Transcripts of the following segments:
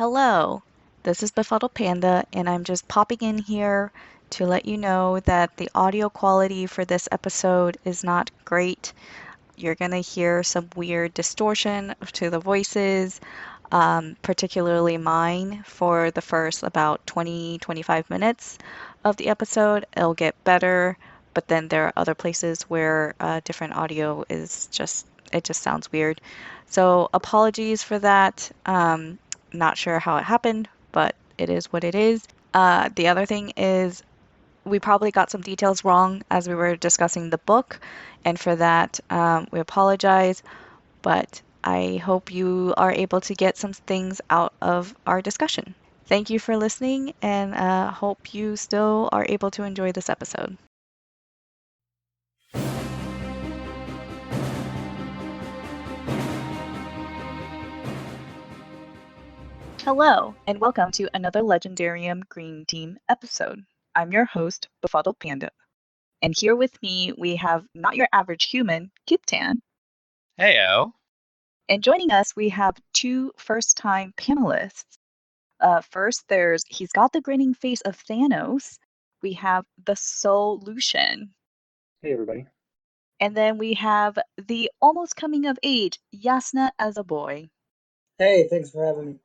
Hello, this is Befuddled Panda, and I'm just popping in here to let you know that the audio quality for this episode is not great. You're going to hear some weird distortion to the voices, particularly mine, for the first about 20-25 minutes of the episode. It'll get better, but then there are other places where different audio is it just sounds weird. So apologies for that. Not sure how it happened, but it is what it is. The other thing is we probably got some details wrong as we were discussing the book, and for that, we apologize. But I hope you are able to get some things out of our discussion. Thank you for listening, and hope you still are able to enjoy this episode. Hello, and welcome to another Legendarium Green Team episode. I'm your host, Befuddled Panda. And here with me, we have not your average human, Kyptan. Heyo. And joining us, we have two first-time panelists. First, he's got the grinning face of Thanos. We have TheSoulution. Hey, everybody. And then we have the almost coming of age, JasnahAsABoy. Hey, thanks for having me.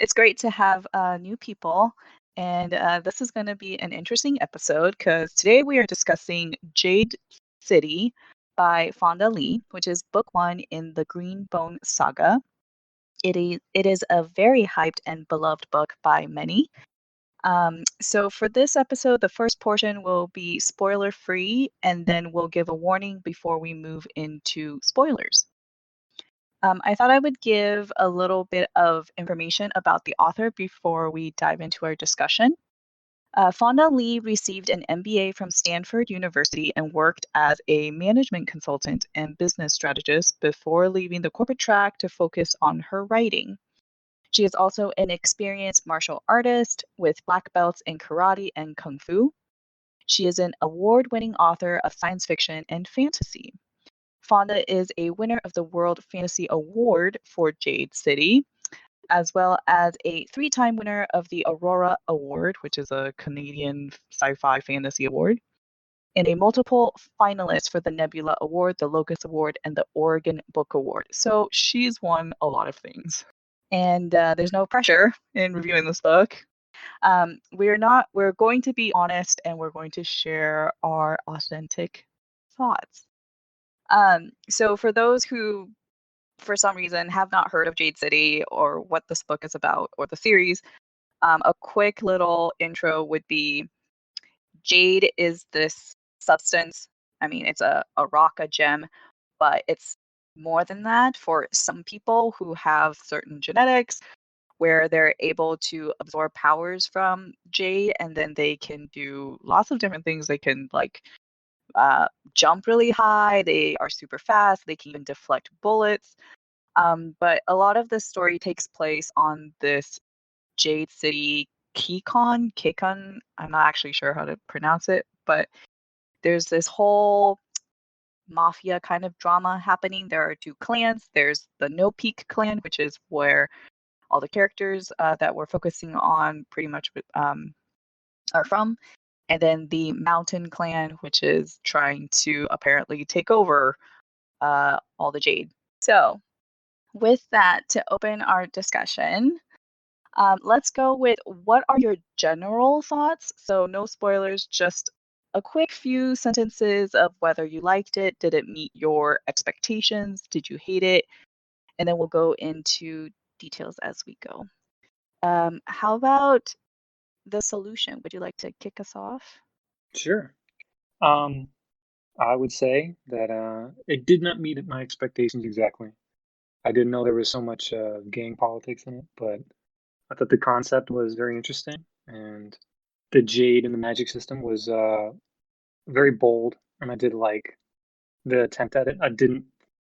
It's great to have new people. And this is going to be an interesting episode because today we are discussing Jade City by Fonda Lee, which is book one in the Green Bone saga. It is a very hyped and beloved book by many. So for this episode, the first portion will be spoiler free, and then we'll give a warning before we move into spoilers. I thought I would give a little bit of information about the author before we dive into our discussion. Fonda Lee received an MBA from Stanford University and worked as a management consultant and business strategist before leaving the corporate track to focus on her writing. She is also an experienced martial artist with black belts in karate and kung fu. She is an award-winning author of science fiction and fantasy. Fonda is a winner of the World Fantasy Award for Jade City, as well as a three-time winner of the Aurora Award, which is a Canadian sci-fi fantasy award, and a multiple finalist for the Nebula Award, the Locus Award, and the Oregon Book Award. So she's won a lot of things. And there's no pressure in reviewing this book. We're going to be honest, and we're going to share our authentic thoughts. So for those who, for some reason, have not heard of Jade City or what this book is about or the series, a quick little intro would be jade is this substance. I mean, it's a rock, a gem, but it's more than that for some people who have certain genetics where they're able to absorb powers from jade, and then they can do lots of different things. They can jump really high. They are super fast. They can even deflect bullets. But a lot of the story takes place on this Jade City Kikon. I'm not actually sure how to pronounce it, but there's this whole mafia kind of drama happening. There are two clans. There's the No Peak clan, which is where all the characters that we're focusing on pretty much are from. And then the Mountain clan, which is trying to apparently take over all the jade. So, with that, to open our discussion, let's go with what are your general thoughts? So, no spoilers, just a quick few sentences of whether you liked it, did it meet your expectations, did you hate it? And then we'll go into details as we go. How about TheSoulution? Would you like to kick us off? Sure. I would say that it did not meet my expectations exactly. I didn't know there was so much gang politics in it, but I thought the concept was very interesting, and the jade and the magic system was very bold, and I did like the attempt at it. It didn't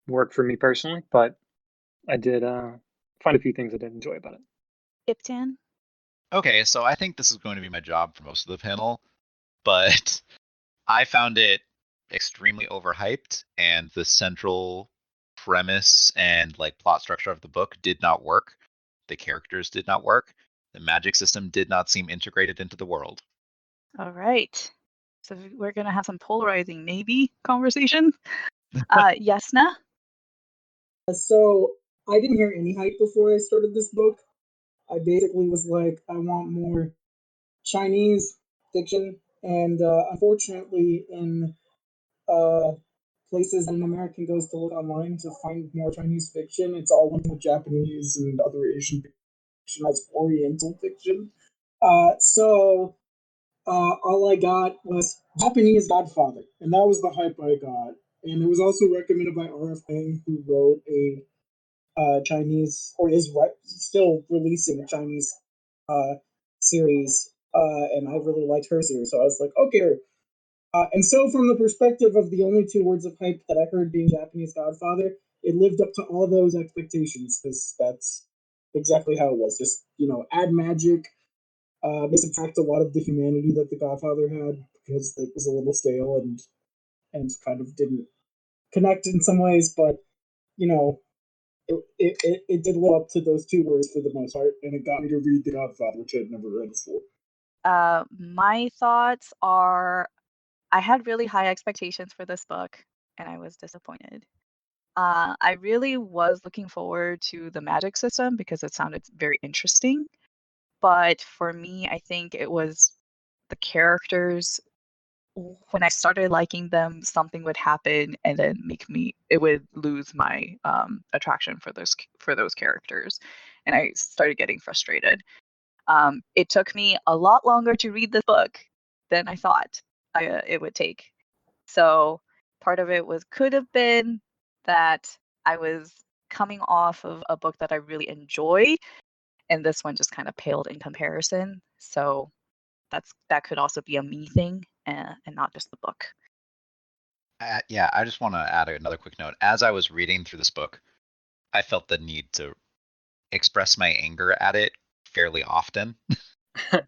work for me personally, but I did find a few things I did enjoy about it. Kyptan? Okay, so I think this is going to be my job for most of the panel, but I found it extremely overhyped, and the central premise and like plot structure of the book did not work. The characters did not work. The magic system did not seem integrated into the world. All right. So we're gonna have some polarizing maybe conversation. Yasna? So I didn't hear any hype before I started this book. I basically was like, I want more Chinese fiction, and unfortunately, in uh, places an American goes to look online to find more Chinese fiction, it's all linked with Japanese and other Asian fiction as Oriental fiction. All I got was Japanese Godfather, and that was the hype I got. And it was also recommended by R.F. Pang, who wrote a Chinese, or is still releasing a Chinese uh, series, and I really liked her series, so I was like, okay. And so, from the perspective of the only two words of hype that I heard being Japanese Godfather, it lived up to all those expectations because that's exactly how it was. Just add magic, subtract a lot of the humanity that the Godfather had because it was a little stale and kind of didn't connect in some ways, but you know it did live up to those two words for the most part, and it got me to read The Godfather, which I'd never read before. My thoughts are I had really high expectations for this book, and I was disappointed. I really was looking forward to the magic system because it sounded very interesting. But for me, I think it was the characters. When I started liking them, something would happen and then it would lose my attraction for those characters, and I started getting frustrated. It took me a lot longer to read this book than I thought it would take. So part of it could have been that I was coming off of a book that I really enjoyed, and this one just kind of paled in comparison. So that could also be a me thing, and not just the book. Yeah, I just want to add another quick note. As I was reading through this book, I felt the need to express my anger at it fairly often.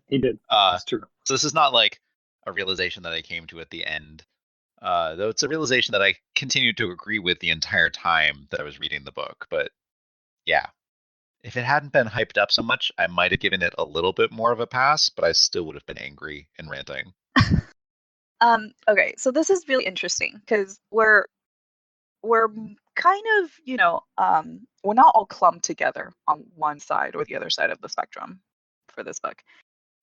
He did. That's true. So this is not like a realization that I came to at the end, though it's a realization that I continued to agree with the entire time that I was reading the book. But yeah, if it hadn't been hyped up so much, I might have given it a little bit more of a pass, but I still would have been angry and ranting. Okay, so this is really interesting because we're kind of, we're not all clumped together on one side or the other side of the spectrum for this book.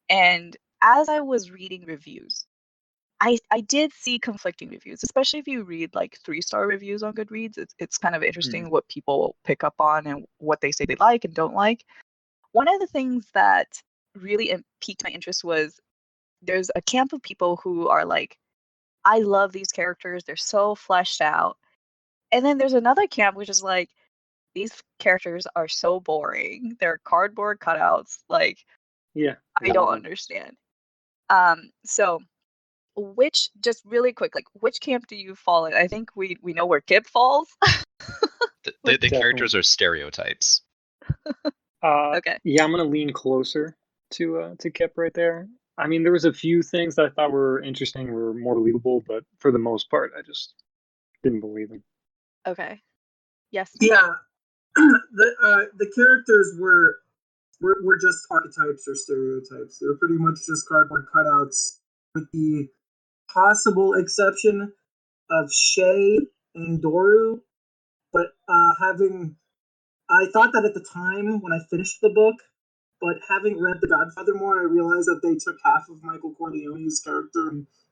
And as I was reading reviews, I did see conflicting reviews, especially if you read like 3-star reviews on Goodreads. It's kind of interesting what people pick up on and what they say they like and don't like. One of the things that really piqued my interest was there's a camp of people who are like, I love these characters, they're so fleshed out. And then there's another camp which is like, these characters are so boring. They're cardboard cutouts. Like, Yeah. I don't understand. So just really quick, like which camp do you fall in? I think we know where Kip falls. The characters are stereotypes. Okay. Yeah, I'm gonna lean closer to Kip right there. I mean, there was a few things that I thought were interesting, were more believable, but for the most part, I just didn't believe them. Okay. Yes. Yeah, the characters were just archetypes or stereotypes. They were pretty much just cardboard cutouts, with the possible exception of Shay and Doru. But I thought that at the time when I finished the book, but having read The Godfather more, I realized that they took half of Michael Corleone's character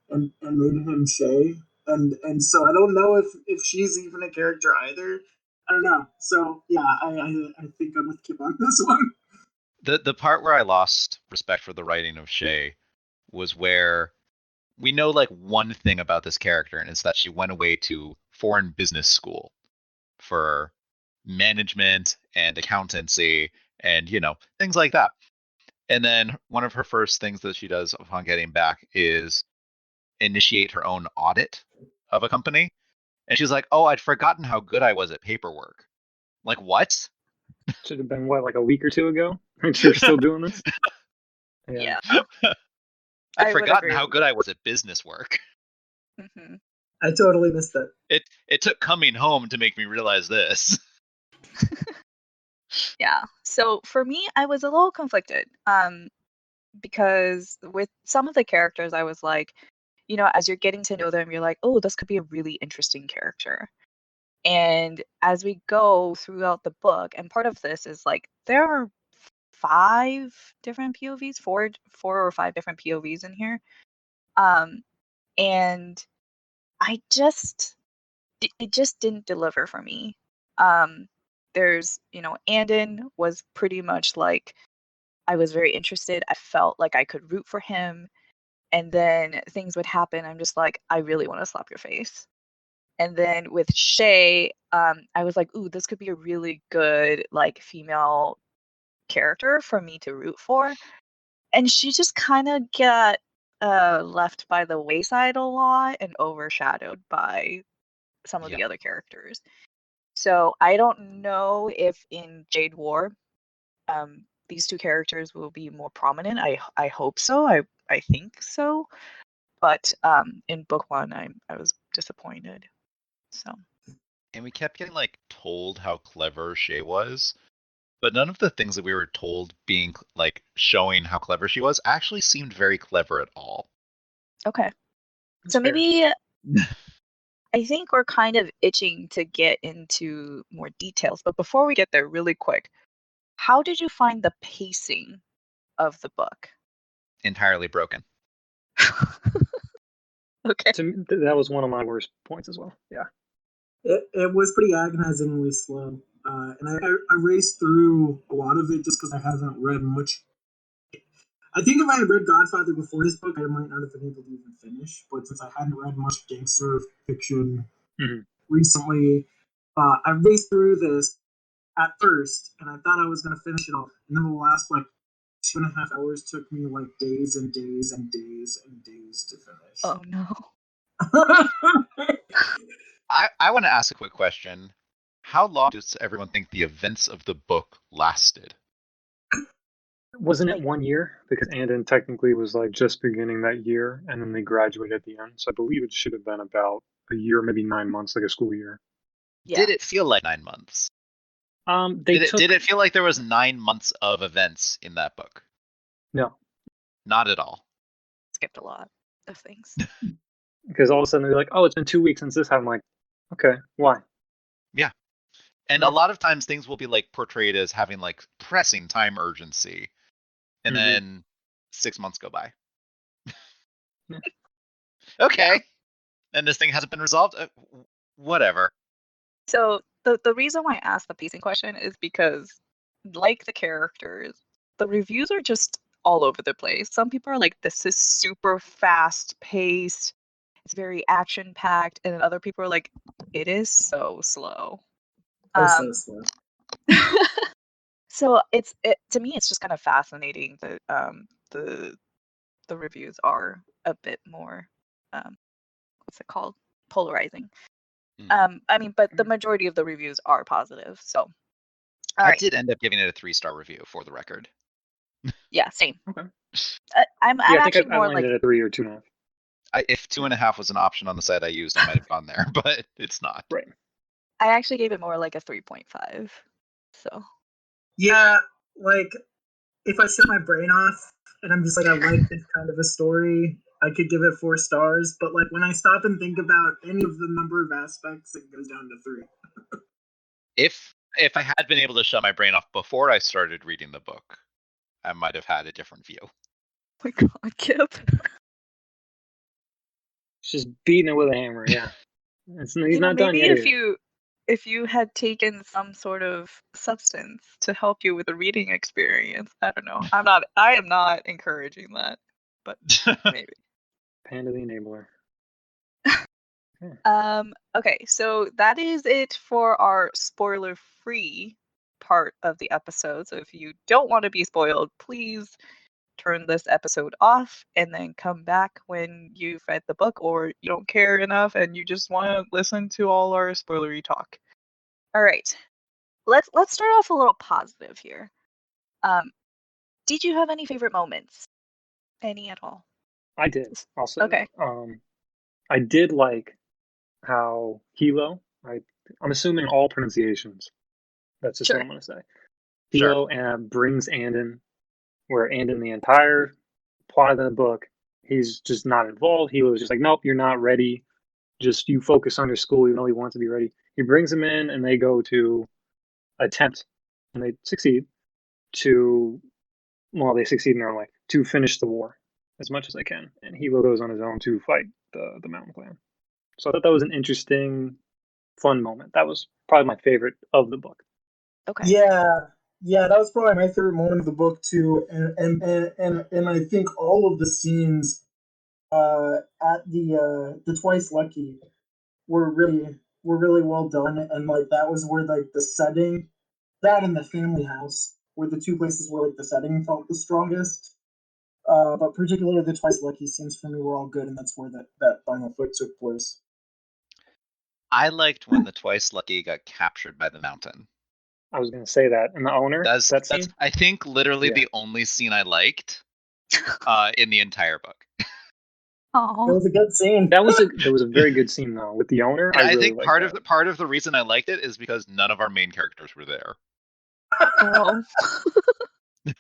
and made him Shay. And so I don't know if she's even a character either. I don't know. So yeah, I think I'm with Kip on this one. The part where I lost respect for the writing of Shay was where we know like one thing about this character, and it's that she went away to foreign business school for management and accountancy and things like that. And then one of her first things that she does upon getting back is initiate her own audit of a company. And she's like, "Oh, I'd forgotten how good I was at paperwork." Like, what? Should have been like a week or two ago. And you're still doing this? Yeah. I'd forgotten how good I was at business work. Mm-hmm. I totally missed that. It took coming home to make me realize this. Yeah. So for me, I was a little conflicted. Because with some of the characters, I was like, as you're getting to know them, you're like, oh, this could be a really interesting character. And as we go throughout the book, and part of this is like there are 5 different POVs, four or five different POVs in here. And I just it just didn't deliver for me. There's, Andon was pretty much like I was very interested. I felt like I could root for him, and then things would happen. I'm just like, I really want to slap your face. And then with Shay, I was like, ooh, this could be a really good like female character for me to root for. And she just kind of got left by the wayside a lot and overshadowed by some of Yeah. the other characters. So I don't know if in Jade War, these two characters will be more prominent. I hope so. I think so. But in book one, I was disappointed. So And we kept getting like told how clever Shay was, but none of the things that we were told being like showing how clever she was actually seemed very clever at all. okay. That's So fair. maybe I think we're kind of itching to get into more details. But before we get there, really quick, how did you find the pacing of the book? Entirely broken. Okay. To me, that was one of my worst points as well. Yeah. It was pretty agonizingly slow. And I raced through a lot of it just because I haven't read much. I think if I had read Godfather before this book, I might not have been able to even finish. But since I hadn't read much gangster fiction recently, I raced through this at first, and I thought I was going to finish it off. And then the last, like, 2.5 hours took me, like, days and days and days and days to finish. Oh no. I want to ask a quick question. How long does everyone think the events of the book lasted? Wasn't it 1 year? Because Andon technically was like just beginning that year, and then they graduated at the end. So I believe it should have been about a year, maybe 9 months, like a school year. Yeah. Did it feel like 9 months? Did Did it feel like there was 9 months of events in that book? No, Not at all. Skipped a lot of things. because all of a sudden they're like, "Oh, it's been 2 weeks since this happened." I'm like, okay, why? Yeah. And a lot of times things will be like portrayed as having like pressing time urgency. And then 6 months go by. Yeah. Okay. Yeah. And this thing hasn't been resolved? Whatever. So the reason why I asked the pacing question is because, like the characters, the reviews are just all over the place. Some people are like, this is super fast paced, it's very action packed, and then other people are like, it is so slow. So slow. So it to me it's just kind of fascinating that the reviews are a bit more what's it called, polarizing. I mean, but the majority of the reviews are positive. So I did end up giving it a 3-star review for the record. Yeah, same. Okay. I'm I think actually I more landed like, at a 3 or 2.5. If 2.5 was an option on the site I used, I might have gone there, but it's not. Right. I actually gave it more like a 3.5. So Yeah, like, if I shut my brain off and I'm just like, I like this kind of a story, I could give it 4 stars. But, like, when I stop and think about any of the number of aspects, it goes down to 3. If I had been able to shut my brain off before I started reading the book, I might have had a different view. oh my god, Kip. It's just beating it with a hammer. Yeah. He's not done Maybe yet. if you had taken some sort of substance to help you with a reading experience, I don't know. I am not encouraging that, but maybe. Panda the enabler. Okay, so that is it for our spoiler-free part of the episode. So if you don't want to be spoiled, please turn this episode off and then come back when you've read the book, or you don't care enough and you just want to listen to all our spoilery talk. All right. Let's start off a little positive here. Did you have any favorite moments? Any at all? I did. Also, Okay. I did like how Hilo. I'm assuming all pronunciations. That's just what I'm gonna say. Hilo brings Andon, where Andon, the entire plot of the book, he's just not involved. Hilo's just like, nope, you're not ready. Just you focus on your school, even though he wants to be ready. He brings him in, and they go to attempt, and they succeed they succeed in their own way, to finish the war as much as they can. And Hilo goes on his own to fight the Mountain Clan. So I thought that was an interesting, fun moment. That was probably my favorite of the book. Okay. Yeah, that was probably my favorite moment of the book too, and I think all of the scenes at the Twice Lucky were really well done, and like that was where like the setting, that and the family house were the two places where like the setting felt the strongest. But particularly the Twice Lucky scenes for me were all good, and that's where that final fight took place. I liked when the Twice Lucky got captured by the mountain. I was going to say that. And the owner, That's scene? I think literally the only scene I liked in the entire book. It was a good scene. That was a very good scene though with the owner. And I really think part of the reason I liked it is because none of our main characters were there. Oh.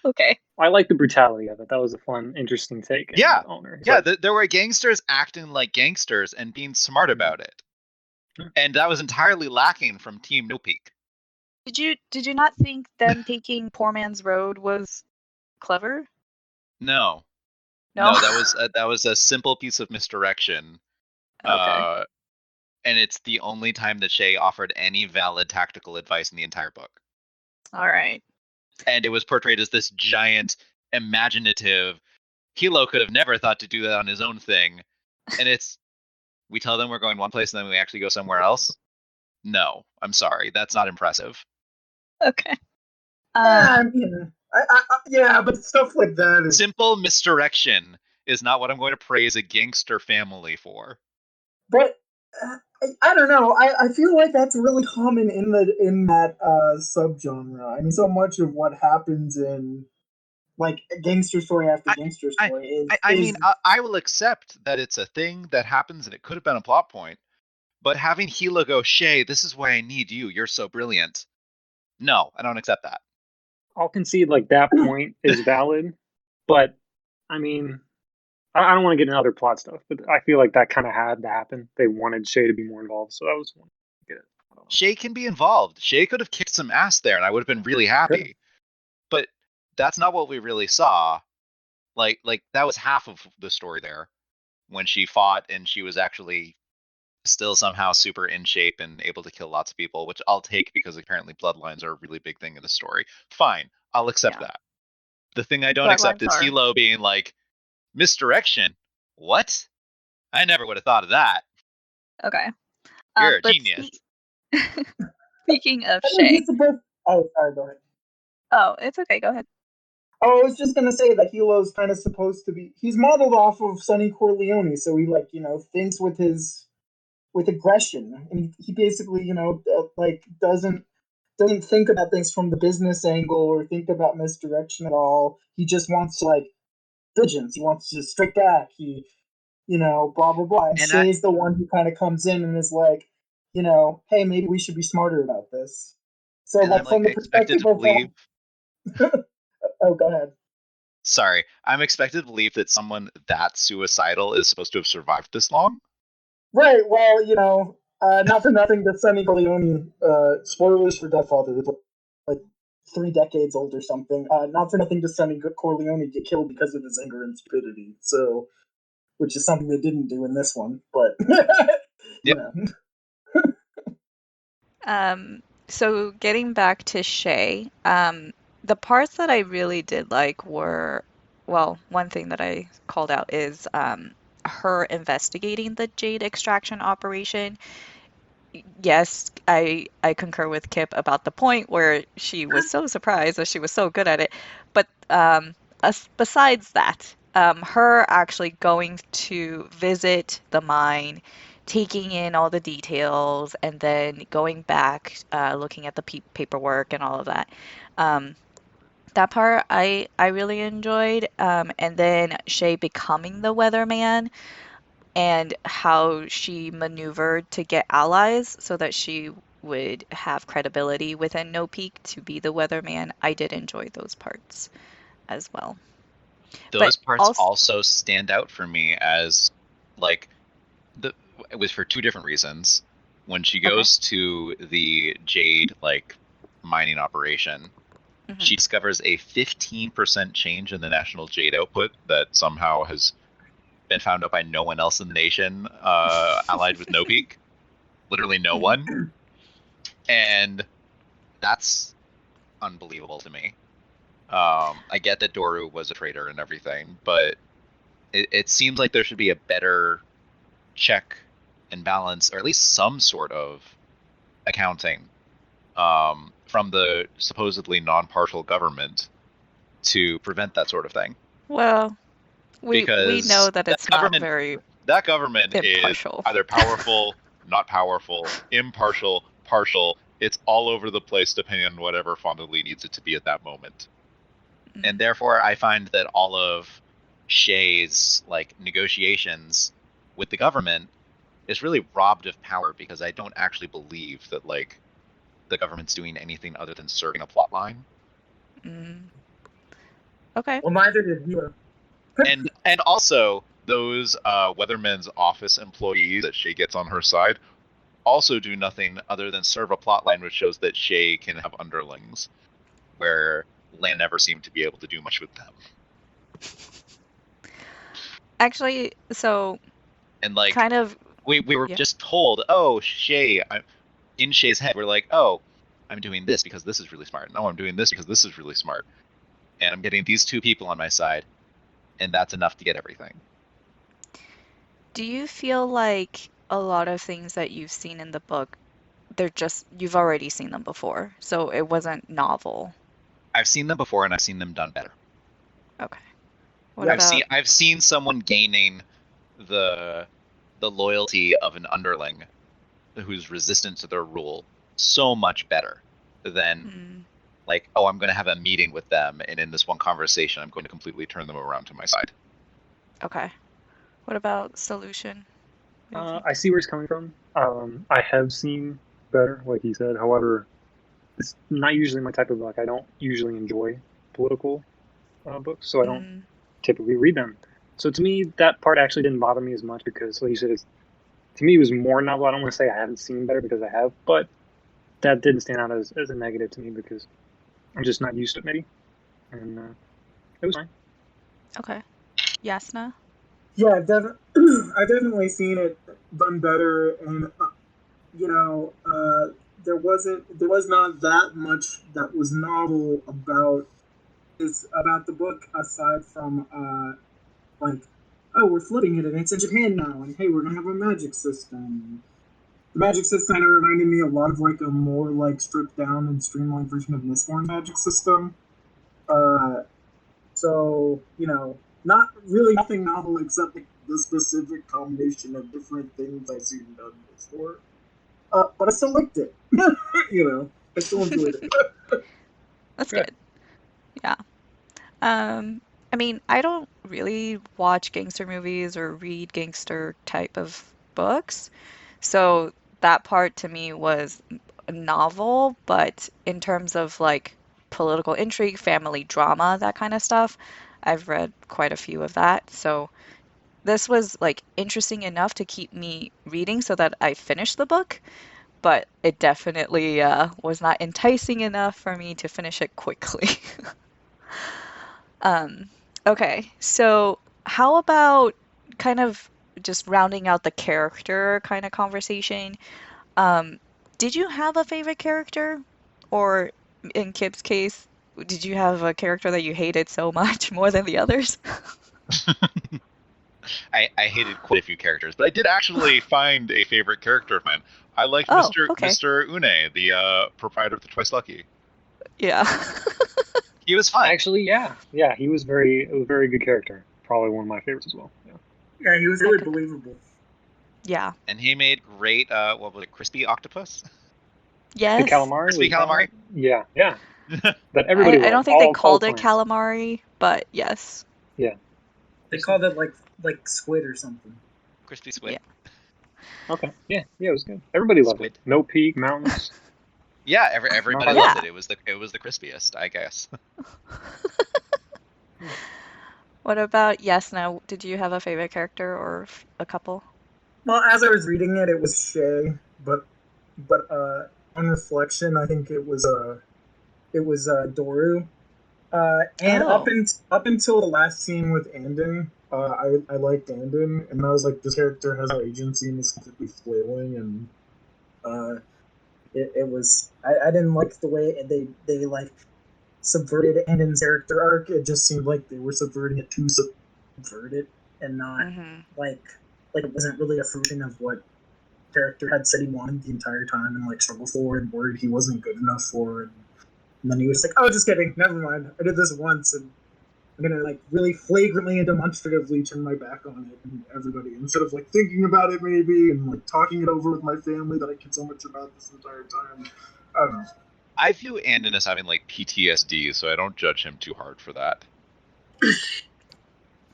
Okay. I like the brutality of it. That was a fun, interesting take. Yeah, the owner. Yeah. There were gangsters acting like gangsters and being smart about it, and that was entirely lacking from Team No Peak. Did you not think them taking Poor Man's Road was clever? No, that was a simple piece of misdirection. Okay. And it's the only time that Shay offered any valid tactical advice in the entire book. All right. And it was portrayed as this giant, imaginative. Hilo could have never thought to do that on his own thing. And we tell them we're going one place and then we actually go somewhere else. No, I'm sorry, that's not impressive. Okay. Yeah, but stuff like that is simple misdirection is not what I'm going to praise a gangster family for. But I don't know. I feel like that's really common in that subgenre. I mean, so much of what happens in like gangster story after gangster story is. I will accept that it's a thing that happens and it could have been a plot point. But having Hilo go, Shay, this is why I need you. You're so brilliant. No, I don't accept that. I'll concede like that point is valid, but I mean, I don't want to get into other plot stuff, but I feel like that kind of had to happen. They wanted Shay to be more involved, so that was one. Get it. Shay can be involved. Shay could have kicked some ass there, and I would have been really happy. But that's not what we really saw. Like that was half of the story there, when she fought and she was actually still somehow super in shape and able to kill lots of people, which I'll take because apparently bloodlines are a really big thing in the story. Fine, I'll accept that. The thing I don't accept is Hilo being like, misdirection? What? I never would have thought of that. Okay. You're a genius. Speaking of Shay. Oh, sorry, go ahead. Oh, it's okay, go ahead. Oh, I was just gonna say that Hilo's kind of supposed to be. He's modeled off of Sonny Corleone, so he thinks with aggression, and he basically doesn't think about things from the business angle or think about misdirection at all. He just wants vengeance. He wants to strike back. He, blah blah blah. And Shay's the one who kind of comes in and is like, hey, maybe we should be smarter about this. So from the perspective of oh, go ahead. Sorry, I'm expected to believe that someone that suicidal is supposed to have survived this long. Right. Well, not for nothing, but Sonny Corleone. Spoilers for Godfather. Like 3 decades old or something. Not for nothing, does Sonny Corleone get killed because of his anger and stupidity. So, which is something they didn't do in this one. But yep. So getting back to Shay, the parts that I really did like were, well, one thing that I called out is her investigating the jade extraction operation. Yes, I concur with Kip about the point where she was so surprised that she was so good at it. But besides that, her actually going to visit the mine, taking in all the details, and then going back, looking at the paperwork and all of that. That part I really enjoyed. And then Shay becoming the weatherman and how she maneuvered to get allies so that she would have credibility within No Peak to be the weatherman, I did enjoy those parts as well. Those But parts also stand out for me as like it was for two different reasons. When she goes to the Jade mining operation, she discovers a 15% change in the national Jade output that somehow has been found out by no one else in the nation, allied with No Peak. Literally no one. And that's unbelievable to me. I get that Doru was a traitor and everything, but it seems like there should be a better check and balance, or at least some sort of accounting from the supposedly non-partial government to prevent that sort of thing. Well, we know that it's not very that government impartial. is either powerful, not powerful, impartial, partial. It's all over the place depending on whatever Fonda Lee needs it to be at that moment. And therefore, I find that all of Shay's negotiations with the government is really robbed of power, because I don't actually believe that the government's doing anything other than serving a plot line. Okay. Well, neither did you. And also those Weatherman's office employees that Shay gets on her side also do nothing other than serve a plot line which shows that Shay can have underlings, where Lan never seemed to be able to do much with them. Actually, so and kind of we were just told, oh, Shay, in Shay's head, we're like, oh, I'm doing this because this is really smart. No, I'm doing this because this is really smart. And I'm getting these two people on my side, and that's enough to get everything. Do you feel like a lot of things that you've seen in the book, you've already seen them before, so it wasn't novel? I've seen them before, and I've seen them done better. Okay. I've seen someone gaining the loyalty of an underling who's resistant to their rule so much better than I'm going to have a meeting with them, and in this one conversation I'm going to completely turn them around to my side. Okay. What about TheSoulution? I see where he's coming from. I have seen better, like he said. However, it's not usually my type of book. I don't usually enjoy political books, so I don't typically read them. So to me, that part actually didn't bother me as much, because, like you said, to me it was more novel. I don't want to say I haven't seen better, because I have, but that didn't stand out as a negative to me, because I'm just not used to it, maybe. And it was fine. Okay. Jasnah? Yeah, I've definitely seen it done better, and there was not that much that was novel about the book, aside from oh, we're flipping it and it's in Japan now, and hey, we're gonna have a magic system. The magic system kind of reminded me a lot of a more stripped down and streamlined version of Mistborn's magic system. So not really nothing novel except the specific combination of different things I've seen done before. But I still liked it. I still enjoyed it. That's good. Yeah. I mean, I don't really watch gangster movies or read gangster type of books, so that part to me was a novel, but in terms of political intrigue, family drama, that kind of stuff, I've read quite a few of that. So this was interesting enough to keep me reading so that I finished the book, but it definitely was not enticing enough for me to finish it quickly. Okay, so how about kind of just rounding out the character kind of conversation? Did you have a favorite character? Or in Kip's case, did you have a character that you hated so much more than the others? I hated quite a few characters, but I did actually find a favorite character of mine. I liked Mr. Une, the proprietor of the Twice Lucky. Yeah. He was fun. Actually, yeah, he was a very good character. Probably one of my favorites as well. Yeah, he was really believable. Yeah. And he made great, what was it, crispy octopus? Yes. The calamari. Crispy calamari. Yeah. That everybody. I don't think they called it calamari, but yes. Yeah. They called it like squid or something. Crispy squid. Yeah. Okay. Yeah, it was good. Everybody loved Squid. it. No peak, mountains. Yeah, everybody Yeah. loved it. It was the crispiest, I guess. What about Yasna? Did you have a favorite character or a couple? Well, as I was reading it, it was Shay, but on reflection, I think it was Doru. And Oh. up until the last scene with Andon, I liked Andon, and I was like, this character has no agency and is completely flailing, and it was I didn't like the way they like subverted Andon's character arc. It just seemed like they were subverting it to subvert it, and not Mm-hmm. like it wasn't really a fruition of what character had said he wanted the entire time and like struggled for and worried he wasn't good enough for. And then he was like, "Oh, just kidding. Never mind. I did this once, and I'm gonna like really flagrantly and demonstratively turn my back on it and everybody instead of like thinking about it maybe and like talking it over with my family that I cared so much about this entire time." I don't know. I view Andon as having like PTSD, so I don't judge him too hard for that.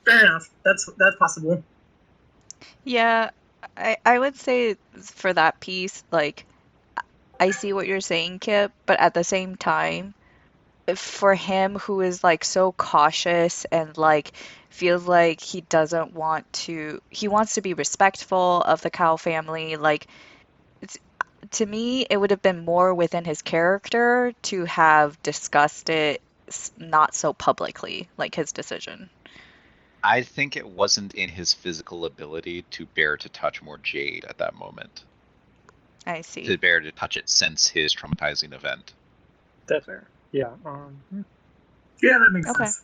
Fair enough. That's possible. Yeah, I would say for that piece, like I see what you're saying, Kip, but at the same time, for him who is like so cautious and like feels like he doesn't want to, he wants to be respectful of the cow family, like it's, to me, it would have been more within his character to have discussed it not so publicly, like his decision. I think it wasn't in his physical ability to bear to touch more Jade at that moment. I see. To bear to touch it since his traumatizing event. That's fair. Yeah. Yeah, that makes Okay. sense.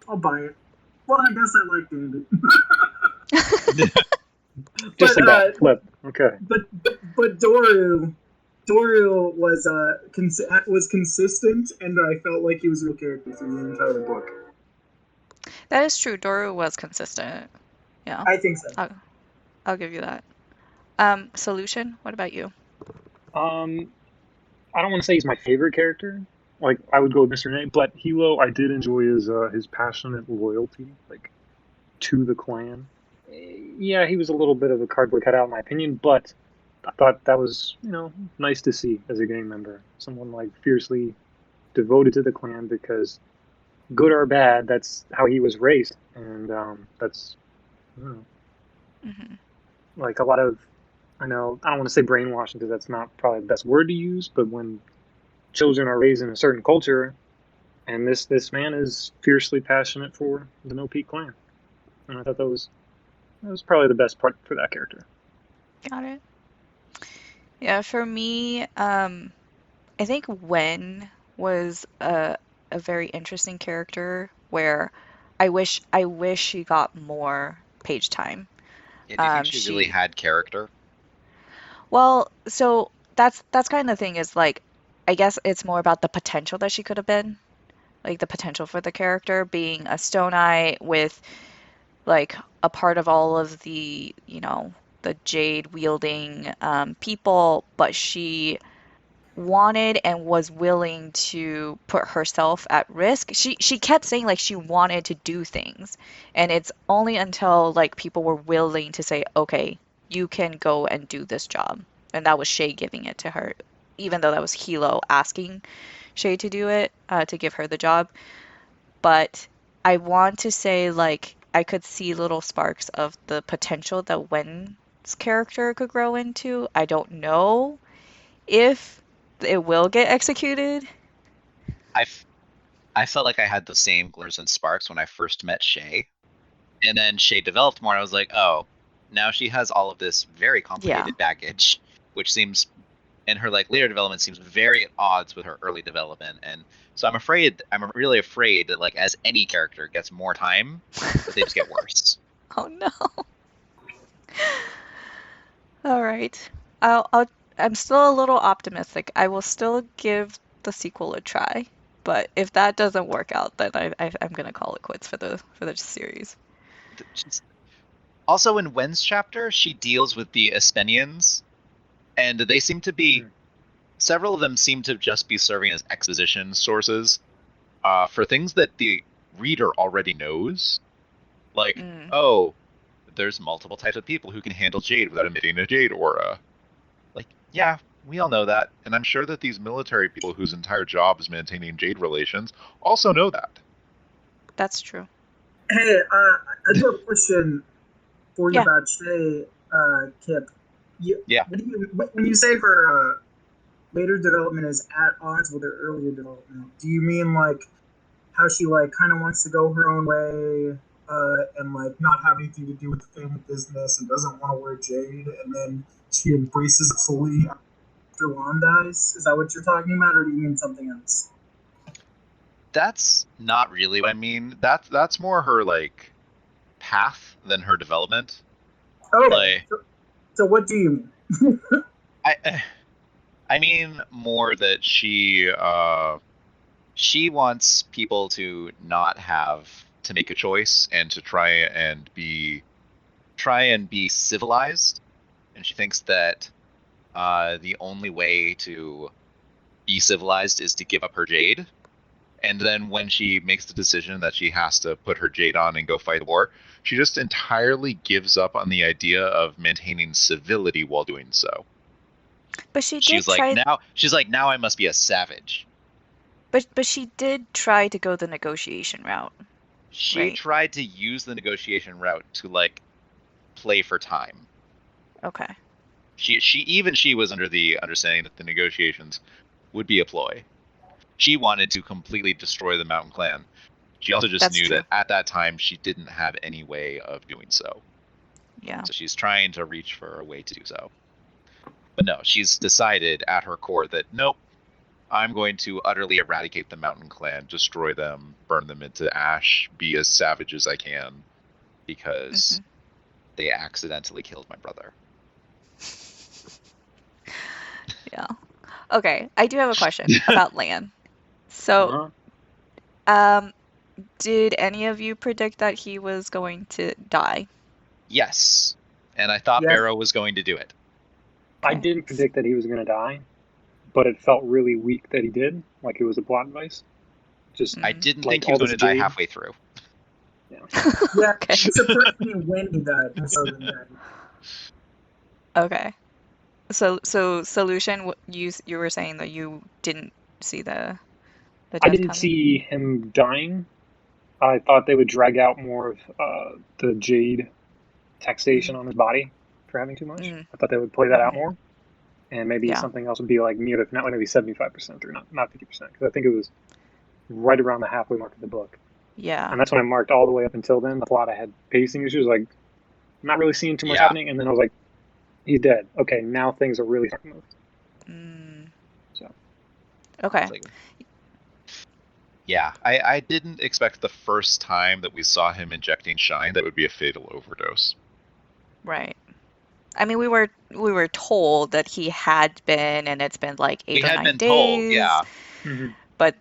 I'll buy it. Well, I guess I like Andon. Just like that flip. Okay. But Doru was consistent, and I felt like he was a real character through the entire book. That is true. Doru was consistent. Yeah, I think so. I'll give you that. Solution, what about you? I don't want to say he's my favorite character. Like I would go with Mr. Nate, but Hilo, I did enjoy his passionate loyalty, like to the clan. Yeah, he was a little bit of a cardboard cutout in my opinion, but I thought that was nice to see as a gang member, someone like fiercely devoted to the clan because good or bad, that's how he was raised, and that's I don't know, Hmm. like a lot of I know I don't want to say brainwashing because that's not probably the best word to use, but when children are raised in a certain culture, and this man is fiercely passionate for the No Peak clan, and I thought that was probably the best part for that character. Got it. Yeah, for me, I think Wen was a very interesting character where I wish she got more page time. Yeah, do you think she really She had character? Well, so that's kind of the thing is like I guess it's more about the potential that she could have been, like the potential for the character being a Stone Eye with like a part of all of the jade wielding people, but she wanted and was willing to put herself at risk. She kept saying like she wanted to do things, and it's only until like people were willing to say, "Okay, you can go and do this job." And that was Shay giving it to her, even though that was Hilo asking Shay to do it, to give her the job. But I want to say like I could see little sparks of the potential that Wen's character could grow into. I don't know if it will get executed. I, f- I felt like I had the same glimmers and sparks when I first met Shay. And then Shay developed more, and I was like, oh, now she has all of this very Yeah. complicated baggage, which seems, in her like later development, seems very at odds with her early development. And so I'm really afraid that like as any character gets more time, that they just get worse. Oh no. All right. I'm still a little optimistic. I will still give the sequel a try, but if that doesn't work out, then I'm gonna call it quits for the series. Also, in Wen's chapter, she deals with the Espenians, and they seem to be several of them seem to just be serving as exposition sources for things that the reader already knows. Like, Mm. oh, there's multiple types of people who can handle Jade without emitting a Jade aura. Like, yeah, we all know that, and I'm sure that these military people whose entire job is maintaining Jade relations also know that. That's true. Hey, I do have a question for you Yeah. about Shay, Kip. Yeah. When you say her later development is at odds with her earlier development, do you mean like how she like kind of wants to go her own way and like not have anything to do with the family business and doesn't want to wear Jade, and then she embraces it fully after Lon dies? Is that what you're talking about, or do you mean something else? That's not really what I mean. That's more her like path than her development. Okay. Like, so what do you mean? I mean more that she wants people to not have to make a choice and to try and be civilized, and she thinks that the only way to be civilized is to give up her Jade. And then when she makes the decision that she has to put her Jade on and go fight the war, she just entirely gives up on the idea of maintaining civility while doing so. But she did She's like, now I must be a savage. But she did try to go the negotiation route. She Right. tried to use the negotiation route to like play for time. Okay. She was under the understanding that the negotiations would be a ploy. She wanted to completely destroy the Mountain Clan. She also just knew that at that time she didn't have any way of doing so. Yeah. So she's trying to reach for a way to do so. But no, she's decided at her core that nope, I'm going to utterly eradicate the Mountain Clan, destroy them, burn them into ash, be as savage as I can, because they accidentally killed my brother. Yeah. Okay, I do have a question about Lan. So, did any of you predict that he was going to die? Yes. And I thought Barrow was going to do it. I didn't predict that he was going to die, but it felt really weak that he did. Like it was a plot device. Just I didn't like think he was going to die halfway through. Yeah. Yeah. It surprised me when he died. Okay. So Solution, you were saying that you didn't see the death I didn't coming? see him dying. I thought they would drag out more of the Jade taxation on his body for having too much. I thought they would play that out more, and maybe something else would be like mute, if not maybe 75% or not 50%, because I think it was right around the halfway mark of the book. Yeah. And that's when I marked all the way up until then. The plot I had pacing issues, like not really seeing too much happening, and then I was like, he's dead. Okay, now things are really starting to move. So. Okay. Yeah, I didn't expect the first time that we saw him injecting shine that would be a fatal overdose. Right. I mean, we were told that he had been, and it's been like 8 or 9 days. Told, yeah. But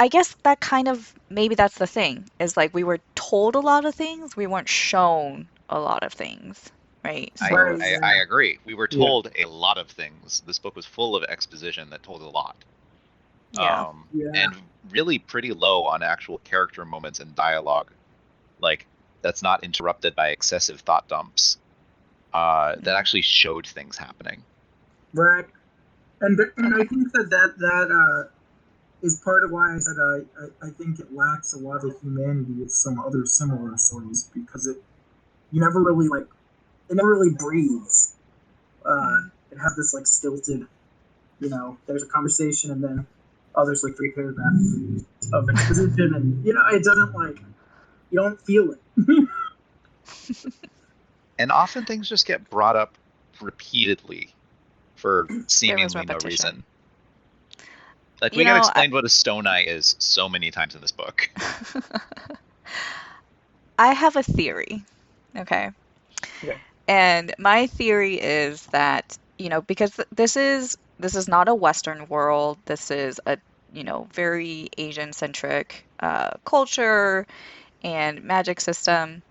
I guess that kind of, maybe that's the thing, is like we were told a lot of things, we weren't shown a lot of things, right? So, I agree. We were told a lot of things. This book was full of exposition that told a lot. Yeah. And really pretty low on actual character moments and dialogue. Like, that's not interrupted by excessive thought dumps. That actually showed things happening. Right. And I think that is part of why I said I think it lacks a lot of humanity of some other similar stories, because it never really breathes. It has this like stilted, there's a conversation and then there's like 3 paragraphs of exposition, and it doesn't you don't feel it. And often things just get brought up repeatedly for seemingly no reason. Like, we got explained what a stone eye is so many times in this book. I have a theory, okay? And my theory is that, because this is not a Western world, this is a, very Asian-centric culture and magic system.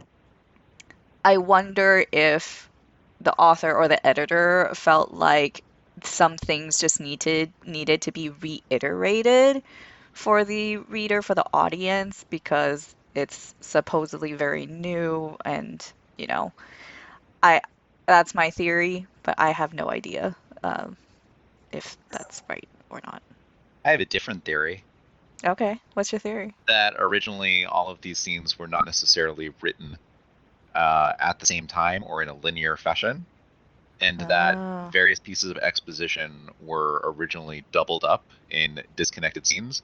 I wonder if the author or the editor felt like some things just needed to be reiterated for the reader, for the audience, because it's supposedly very new and you know, I that's my theory, but I have no idea if that's right or not. I have a different theory. Okay, what's your theory? That originally all of these scenes were not necessarily written at the same time or in a linear fashion, and that Oh. various pieces of exposition were originally doubled up in disconnected scenes,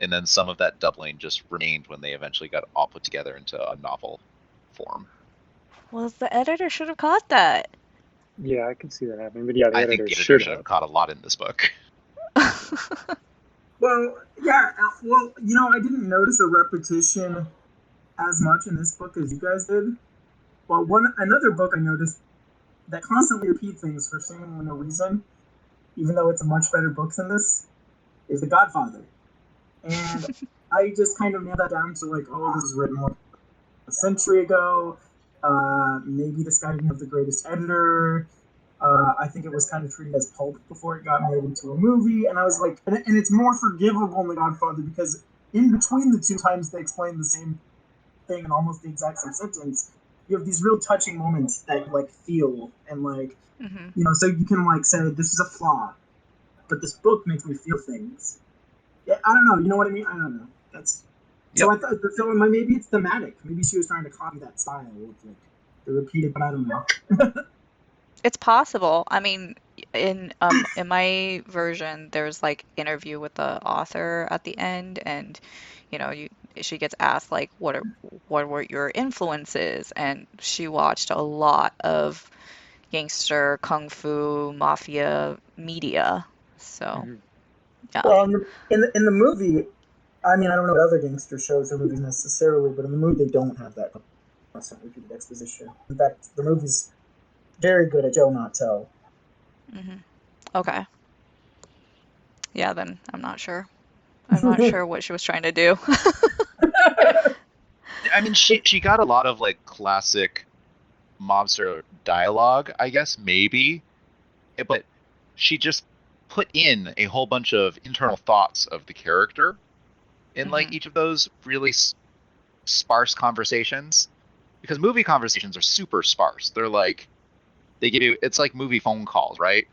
and then some of that doubling just remained when they eventually got all put together into a novel form. Well, the editor should have caught that. Yeah, I can see that happening. But yeah, the I think editor the editor should should have have. caught a lot in this book. Well, yeah. Well, I didn't notice the repetition as much in this book as you guys did. But another book I noticed that constantly repeats things for seemingly no reason, even though it's a much better book than this, is The Godfather. And I just kind of nailed that down to like, oh, this was written like a century ago. Maybe this guy didn't have the greatest editor. I think it was kind of treated as pulp before it got made into a movie. And I was like, and it's more forgivable in The Godfather because in between the two times they explain the same thing in almost the exact same sentence, you have these real touching moments that you like feel and like, Hmm. so you can like say this is a flaw, but this book makes me feel things. Yeah, I don't know. You know what I mean? I don't know. That's so. Yep. I thought so. Maybe it's thematic. Maybe she was trying to copy that style with like the repeated, but I don't know. It's possible. I mean, in my version, there's like interview with the author at the end, and she gets asked like, what were your influences? And she watched a lot of gangster, kung fu, mafia media. So Hmm. yeah. Well, in the movie, I mean, I don't know what other gangster shows or movies necessarily, but in the movie they don't have that constant repeated exposition. In fact, the movie's very good at show not tell. Hmm. Okay. Yeah, then I'm not sure. I'm not sure what she was trying to do. I mean, she got a lot of like classic mobster dialogue, I guess, maybe, but she just put in a whole bunch of internal thoughts of the character in like Hmm. each of those really sparse conversations, because movie conversations are super sparse. They're like, they give you, it's like movie phone calls, right?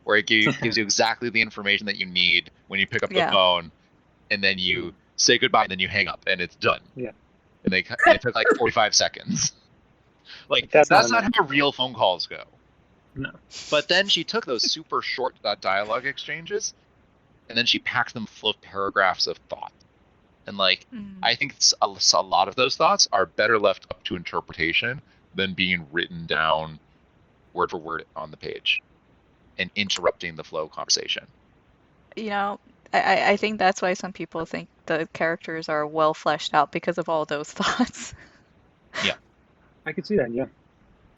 Where gives you exactly the information that you need when you pick up the Yeah. phone, and then you say goodbye, and then you hang up, and it's done. Yeah, And it took like 45 seconds. Like, but that's not that's not enough. how real phone calls go. No. But then she took those super short dialogue exchanges, and then she packed them full of paragraphs of thought. And like, Mm. I think a lot of those thoughts are better left up to interpretation than being written down word for word on the page and interrupting the flow of conversation. You know, I think that's why some people think the characters are well fleshed out because of all those thoughts. Yeah. I could see that. Yeah,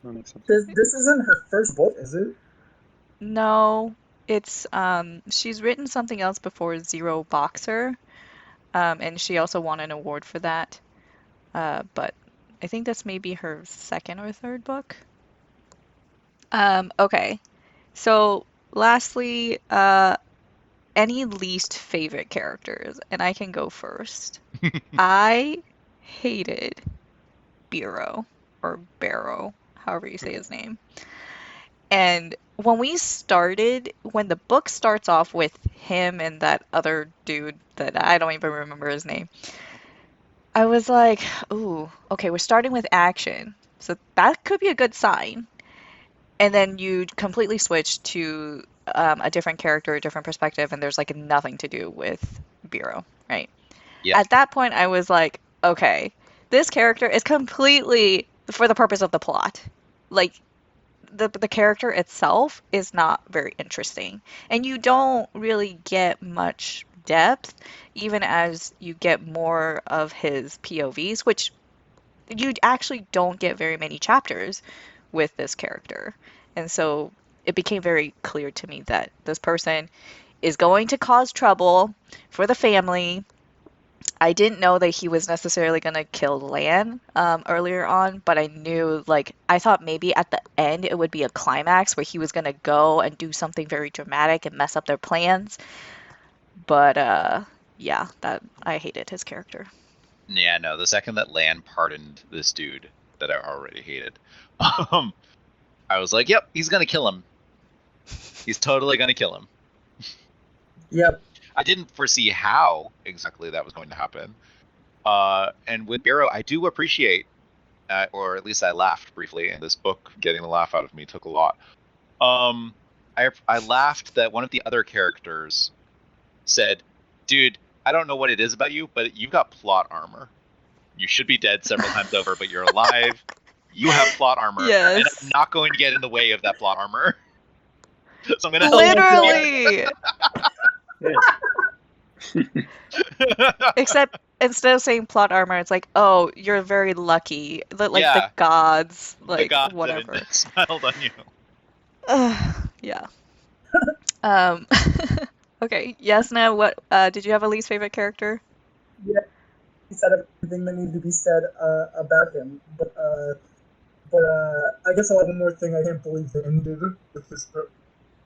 that makes sense. This isn't her first book, is it? No, it's she's written something else before Zero Boxer, and she also won an award for that. But I think this may be her second or third book. Okay. So lastly, any least favorite characters, and I can go first. I hated Bureau or Barrow, however you say his name. And when the book starts off with him and that other dude that I don't even remember his name, I was like, ooh, okay, we're starting with action. So that could be a good sign. And then you completely switch to a different character, a different perspective, and there's like nothing to do with Bureau, right? Yeah. At that point, I was like, okay, this character is completely for the purpose of the plot. Like, the character itself is not very interesting, and you don't really get much depth even as you get more of his POVs, which you actually don't get very many chapters with this character. And so it became very clear to me that this person is going to cause trouble for the family. I didn't know that he was necessarily going to kill Lan earlier on, but I knew, like, I thought maybe at the end it would be a climax where he was going to go and do something very dramatic and mess up their plans. But, yeah, that I hated his character. Yeah, no, the second that Lan pardoned this dude that I already hated. I was like, yep, he's gonna kill him. He's totally gonna kill him. Yep. I didn't foresee how exactly that was going to happen. And with Barrow, I do appreciate, or at least I laughed briefly, and this book getting the laugh out of me took a lot. I laughed that one of the other characters said, dude, I don't know what it is about you, but you got plot armor. You should be dead several times over, but you're alive. You have plot armor. Yes. And I'm not going to get in the way of that plot armor. So I'm going to Literally. Except instead of saying plot armor, it's like, oh, you're very lucky. Like Yeah. the gods, like the gods whatever. have smiled on you. Yeah. Okay, Jasnah, what did you have a least favorite character? Yeah, he said everything that needed to be said about him, but I guess I'll have one more thing. I can't believe it ended with this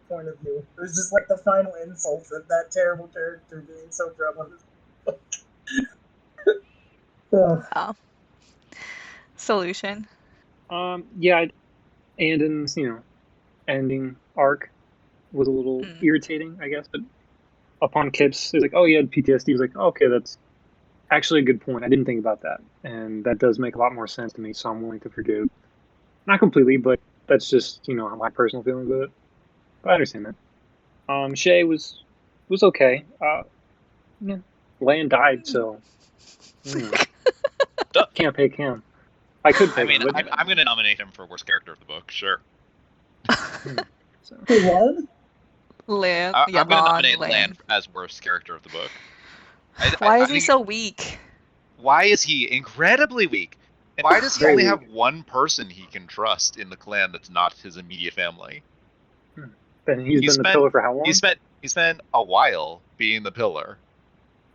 point of view. It was just like the final insult of that terrible character being so prevalent. Oh. Solution. Yeah, Andon's, ending arc was a little irritating, I guess, but upon Kip's, it was like, oh, he had PTSD. He was like, oh, okay, that's actually a good point. I didn't think about that. And that does make a lot more sense to me, so I'm willing to forgive. Not completely, but that's just, my personal feelings with it. But I understand that. Shay was okay. Yeah, Lan died, so can't pick him. I could pick him. I'm going to nominate him for worst character of the book, sure. So. What? Lan. I'm going to nominate Lan Lan as worst character of the book. Why is he so weak? Why is he incredibly weak? And why does he only have one person he can trust in the clan that's not his immediate family? And he's been the pillar for how long? He spent a while being the pillar.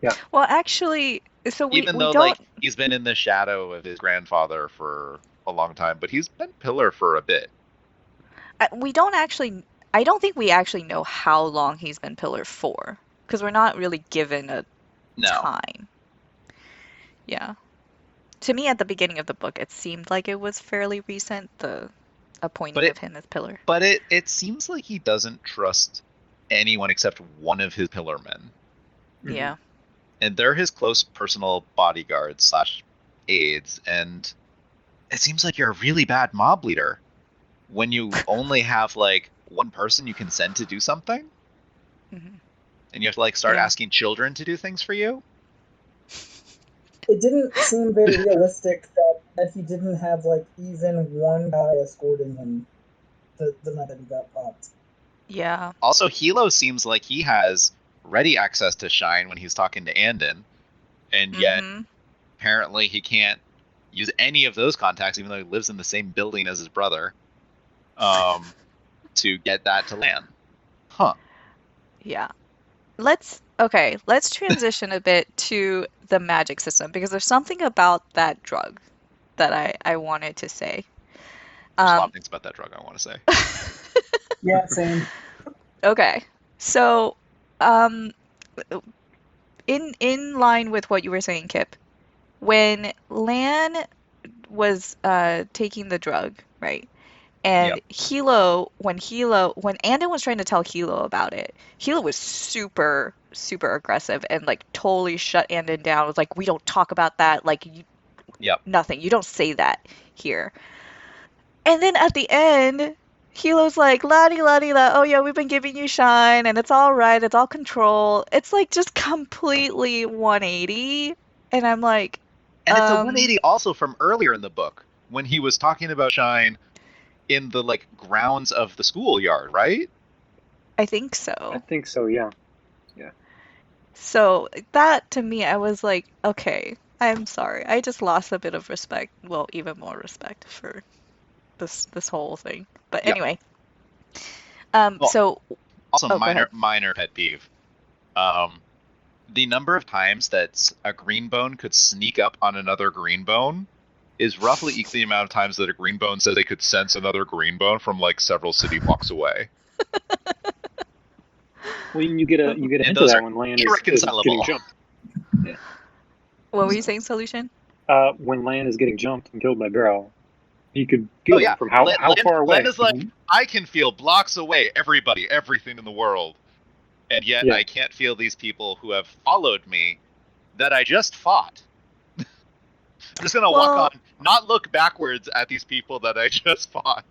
Yeah. Well, actually, so even though don't... he's been in the shadow of his grandfather for a long time, but he's been pillar for a bit. We don't actually. I don't think we actually know how long he's been pillar for, because we're not really given a time. Yeah. To me, at the beginning of the book, it seemed like it was fairly recent, the appointing of him as pillar. But it seems like he doesn't trust anyone except one of his pillar men. Yeah. And they're his close personal bodyguards / aides, and it seems like you're a really bad mob leader when you only have one person you can send to do something, and you have to start asking children to do things for you. It didn't seem very realistic that he didn't have even one guy escorting him the night that he got popped. Yeah. Also, Hilo seems like he has ready access to Shine when he's talking to Andon, and yet apparently he can't use any of those contacts, even though he lives in the same building as his brother, to get that to Lan. Huh. Yeah. Let's transition a bit to the magic system, because there's something about that drug that I wanted to say. There's a lot of things about that drug I want to say. Yeah, same. Okay. So, in line with what you were saying, Kip, when Lan was taking the drug, right? And when Andon was trying to tell Hilo about it, Hilo was super, super aggressive and totally shut Andon down. It was like, we don't talk about that. Nothing. You don't say that here. And then at the end, Hilo's like, la-di-la-di-la, oh yeah, we've been giving you Shine, and it's all right, it's all control. It's just completely 180. And I'm like... And it's a 180 also from earlier in the book, when he was talking about Shine in the grounds of the schoolyard, right? I think so. Yeah. So that, to me, I was like, okay, I'm sorry. I just lost a bit of respect. Well, even more respect for this whole thing. But anyway. So... Also, minor pet peeve. The number of times that a green bone could sneak up on another green bone is roughly equal to the amount of times that a green bone says they could sense another green bone from several city blocks away. Well, you get a hint of that when Lan is getting jumped. Yeah. What were you saying, Solution? When Lan is getting jumped and killed by Barrow, He could feel yeah. them from how far away. Len is like, I can feel blocks away everybody, everything in the world. And yet Yeah. I can't feel these people who have followed me that I just fought. I'm just going to walk on, not look backwards at these people that I just fought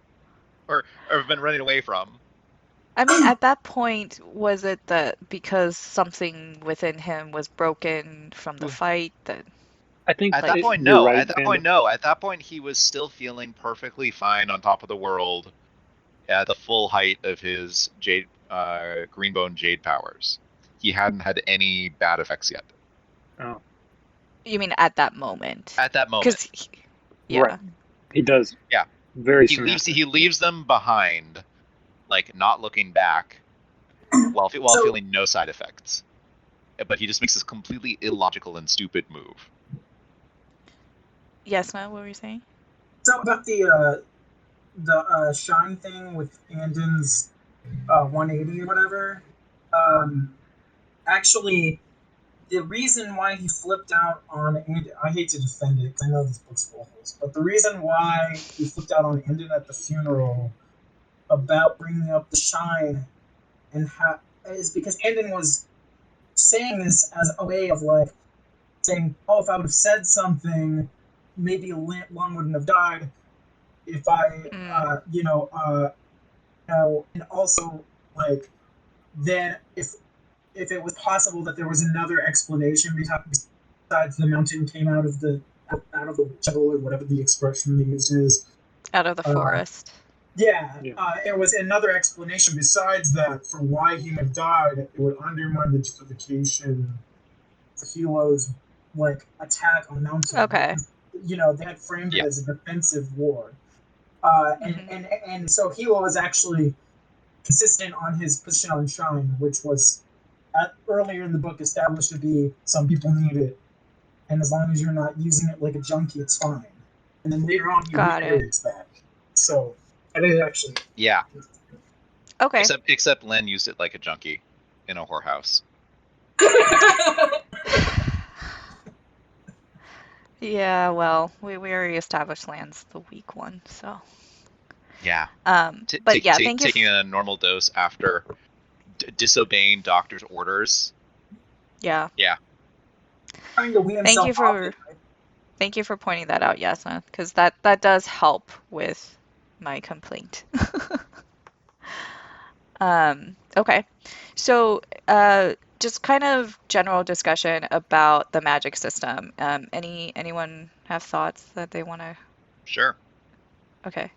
or have been running away from. I mean, at that point, was it that because something within him was broken from the fight that... I think at that point, you're no. right, At that point, no. At that point, he was still feeling perfectly fine on top of the world at the full height of his Jade, Greenbone Jade powers. He hadn't had any bad effects yet. Oh. You mean at that moment? At that moment. Yeah. Right. He does. Yeah. Very He leaves them behind, like not looking back, while feeling no side effects. But he just makes this completely illogical and stupid move. Yes, Matt, what were you saying? So about the shine thing with Andon's 180 or whatever. Actually, the reason why he flipped out on Andon, I hate to defend it because I know this book's full of holes, but the reason why he flipped out on Andon at the funeral about bringing up the shine and is because Andon was saying this as a way of like saying, "Oh, if I would have said something, maybe Lung wouldn't have died. If I, and also like then if it was possible that there was another explanation besides the mountain came out of the jungle or whatever the expression they used is out of the forest." It was another explanation besides that for why he had died. It would undermine the justification for Hilo's like attack on Mountain. Okay. They had framed it as a defensive war, and so Hilo was actually consistent on his position on Shine, which was earlier in the book established to be some people need it, and as long as you're not using it like a junkie, it's fine. And then later on, he reiterates that. So I did actually. Yeah. Okay. Except Len used it like a junkie in a whorehouse. Yeah, well, we already established Lan's the weak one, so. Yeah. But yeah, thank you. Taking a normal dose after disobeying doctor's orders. Yeah. Yeah. Thank you for pointing that out, Jasnah, because that does help with my complaint. Okay, so just kind of general discussion about the magic system. Anyone have thoughts that they want to? Sure. Okay.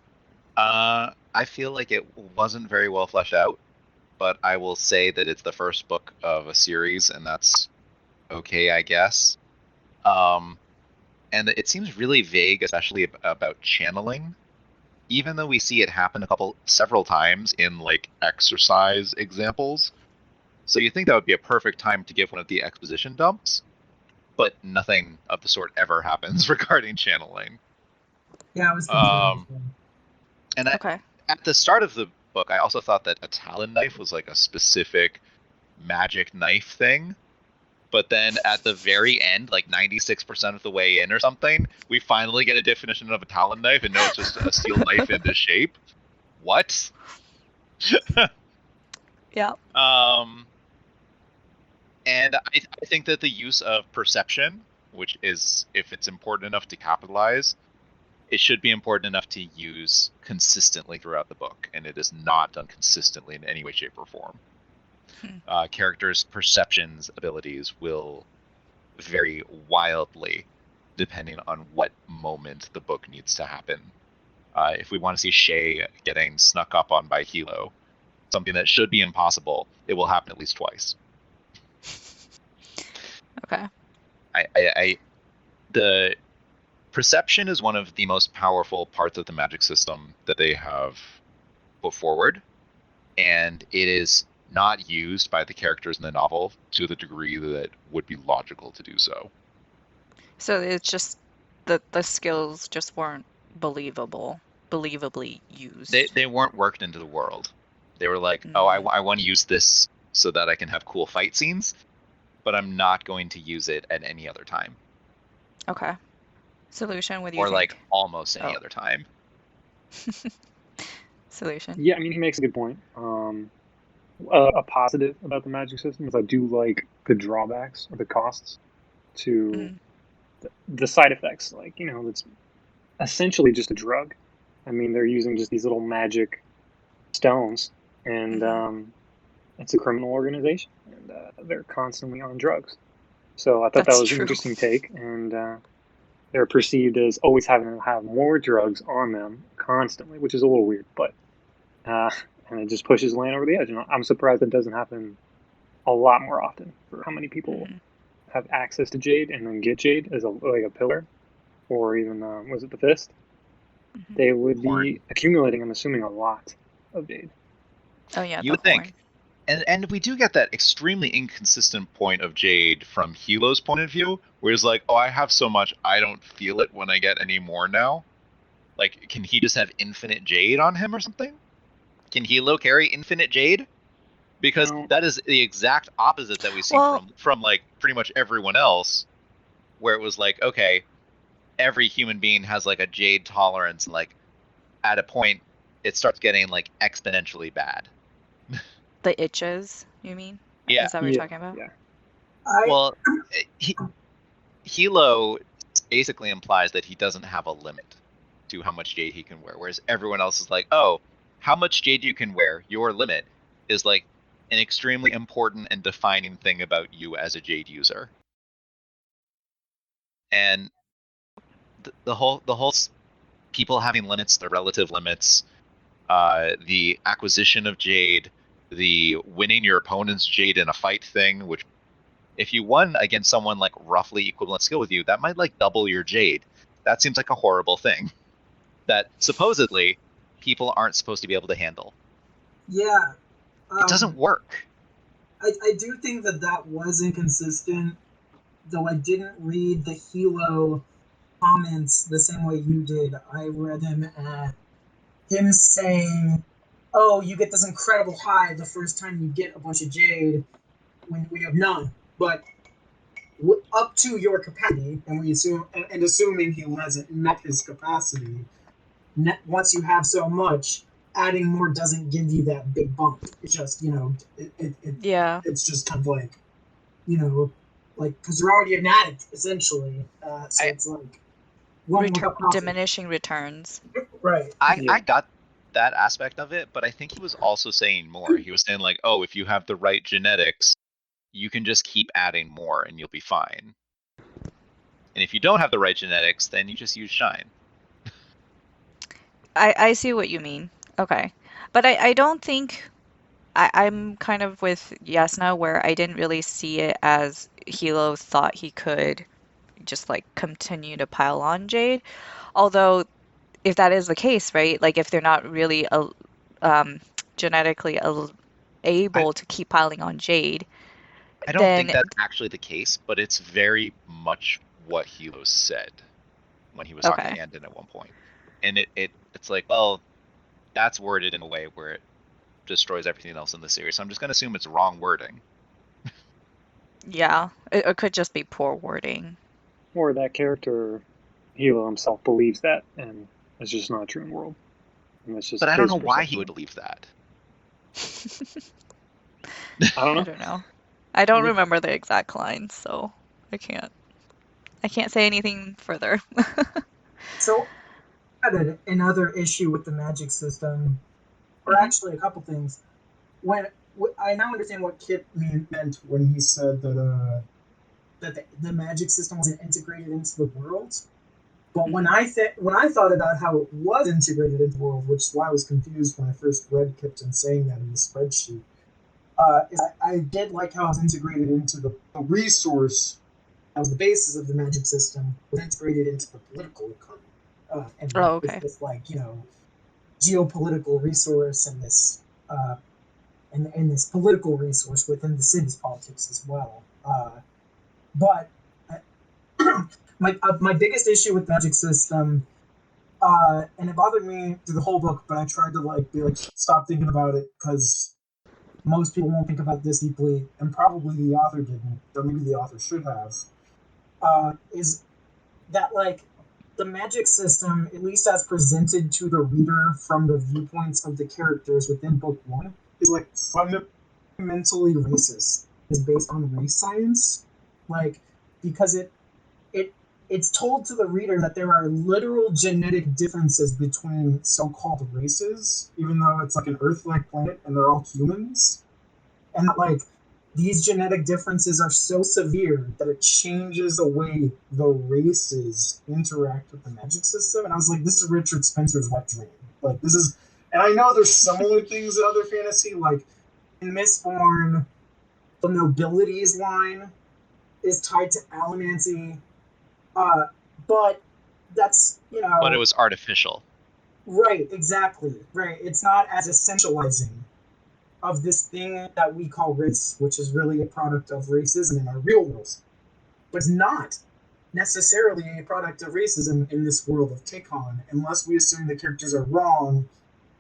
I feel like it wasn't very well fleshed out, but I will say that it's the first book of a series, and that's okay, I guess. And it seems really vague, especially about channeling, even though we see it happen several times in like exercise examples. So you think that would be a perfect time to give one of the exposition dumps, but nothing of the sort ever happens regarding channeling. Yeah, I was confused. And at the start of the book, I also thought that a Talon knife was like a specific magic knife thing. But then at the very end, like 96% of the way in or something, we finally get a definition of a Talon knife, and no, it's just a steel knife into shape. What? Yeah. And I think that the use of perception, which is, if it's important enough to capitalize, it should be important enough to use consistently throughout the book, and it is not done consistently in any way, shape, or form. Characters' perceptions abilities will vary wildly depending on what moment the book needs to happen. If we want to see Shay getting snuck up on by Hilo, something that should be impossible, it will happen at least twice. Okay. The perception is one of the most powerful parts of the magic system that they have put forward, and it is not used by the characters in the novel to the degree that would be logical to do so. So it's just the skills just weren't believably used. They weren't worked into the world. They were like, oh, I want to use this so that I can have cool fight scenes, but I'm not going to use it at any other time. Okay. Solution with you. Or like almost any other time. Solution. Yeah, I mean, he makes a good point. A positive about the magic system is I do like the drawbacks or the costs to the side effects. Like, it's essentially just a drug. I mean, they're using just these little magic stones, and it's a criminal organization, and they're constantly on drugs. So I thought that That's was an true. interesting take, and they're perceived as always having to have more drugs on them constantly, which is a little weird, but and it just pushes Lane over the edge. And I'm surprised that doesn't happen a lot more often for how many people have access to Jade and then get Jade as like a pillar, or even was it the fist? They would be accumulating, I'm assuming, a lot of Jade. Oh yeah, You the would think. horn. And we do get that extremely inconsistent point of Jade from Hilo's point of view, where he's like, oh, I have so much, I don't feel it when I get any more now. Like, can he just have infinite Jade on him or something? Can Hilo carry infinite Jade? Because that is the exact opposite that we see from like pretty much everyone else, where it was like, okay, every human being has like a Jade tolerance, and like at a point it starts getting like exponentially bad. The itches, you mean? Yeah. Is that what you're talking about? Yeah. Well, Hilo basically implies that he doesn't have a limit to how much Jade he can wear, whereas everyone else is like, oh, how much Jade you can wear, your limit, is like an extremely important and defining thing about you as a Jade user. And the whole people having limits, the relative limits, the acquisition of Jade, the winning your opponent's Jade in a fight thing, which if you won against someone like roughly equivalent skill with you, that might like double your Jade. That seems like a horrible thing that supposedly people aren't supposed to be able to handle. Yeah. It doesn't work. I do think that was inconsistent, though I didn't read the Hilo comments the same way you did. I read him saying, oh, you get this incredible high the first time you get a bunch of Jade when we have none. But up to your capacity, and assuming he hasn't met his capacity, once you have so much, adding more doesn't give you that big bump. It's just, it's just kind of like, like, because you're already an addict, essentially. So it's like diminishing returns. Right. I got that aspect of it, but I think he was also saying more. He was saying like, oh, if you have the right genetics, you can just keep adding more and you'll be fine. And if you don't have the right genetics, then you just use Shine. I see what you mean. Okay. But I don't think... I'm kind of with Jasnah, where I didn't really see it as Hilo thought he could just like continue to pile on Jade. Although, if that is the case, right? Like if they're not really genetically able to keep piling on Jade, I don't think that's actually the case, but it's very much what Hilo said when he was talking to Andon at one point. And it's like, well, that's worded in a way where it destroys everything else in the series. So I'm just going to assume it's wrong wording. Yeah, it could just be poor wording. Or that character, Hilo himself, believes that, and it's just not true in the world. And it's just but I don't know why he would believe that. I don't know. I don't know. I don't remember the exact lines, so I can't say anything further. So, I had another issue with the magic system, or actually a couple things. When I now understand what Kip meant when he said that the magic system wasn't integrated into the world. But when I thought about how it was integrated into the world, which is why I was confused when I first read Kyptan saying that in the spreadsheet, I did like how it was integrated into the resource that was the basis of the magic system, was integrated into the political economy. And this like, geopolitical resource and this and this political resource within the city's politics as well. But my biggest issue with the magic system, and it bothered me through the whole book, but I tried to be like stop thinking about it because most people won't think about this deeply, and probably the author didn't, or maybe the author should have. Is that like the magic system, at least as presented to the reader from the viewpoints of the characters within book 1, is like fundamentally racist. Is based on race science, like because it's told to the reader that there are literal genetic differences between so-called races, even though it's like an Earth-like planet and they're all humans, and that like these genetic differences are so severe that it changes the way the races interact with the magic system. And I was like, this is Richard Spencer's wet dream. Like this is, and I know there's similar things in other fantasy, like in Mistborn, the nobilities line is tied to allomancy, but that's But it was artificial. Right, exactly. Right, it's not as essentializing of this thing that we call race, which is really a product of racism in our real world, but it's not necessarily a product of racism in this world of Tikon, unless we assume the characters are wrong,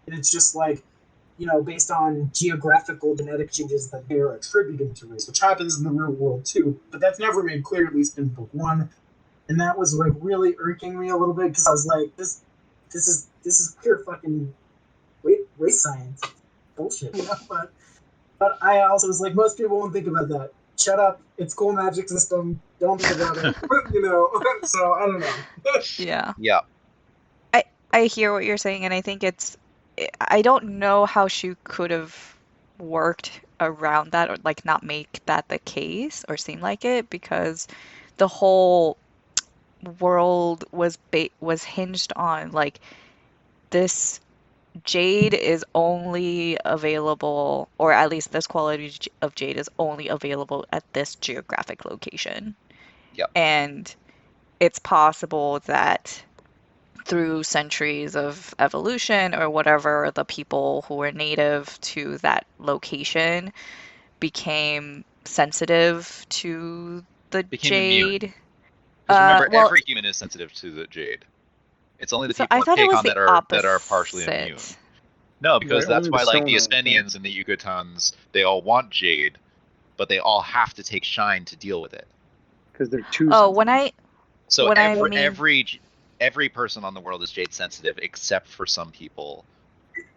and it's just like, based on geographical genetic changes that they're attributing to race, which happens in the real world too, but that's never made clear, at least in book 1, and that was like really irking me a little bit, because I was like, this is pure fucking race science bullshit, but I also was like, most people won't think about that. Shut up, it's cool magic system, don't think about it. So I don't know. Yeah. Yeah. I hear what you're saying, and I think I don't know how she could have worked around that, or like not make that the case or seem like it, because the whole world was hinged on like this jade is only available, or at least this quality of jade is only available at this geographic location. Yep. And it's possible that through centuries of evolution or whatever, the people who were native to that location became sensitive to the jade. Immune. Because remember, well, every human is sensitive to the jade. It's only the so people I of thought it was Takon the that are partially opposite. immune. No, because Right, that's only why the like the Stone Eyes, Espenians and the Yucatans, they all want jade, but they all have to take shine to deal with it. because they're too Oh, sensitive. So I every person on the world is jade sensitive, except for some people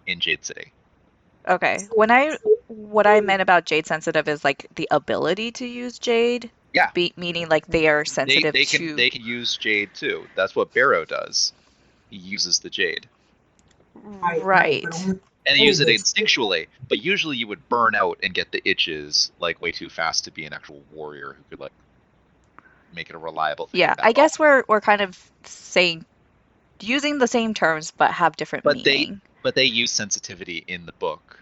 in Jade City. Okay. What I meant about jade sensitive is like the ability to use jade. Yeah. Meaning like they are sensitive They to. can use jade too. That's what Barrow does. He uses the jade. Right. And they use it instinctually, but usually you would burn out and get the itches like way too fast to be an actual warrior who could like make it a reliable thing. Yeah, I guess we're kind of saying using the same terms but have different meaning. But they use sensitivity in the book,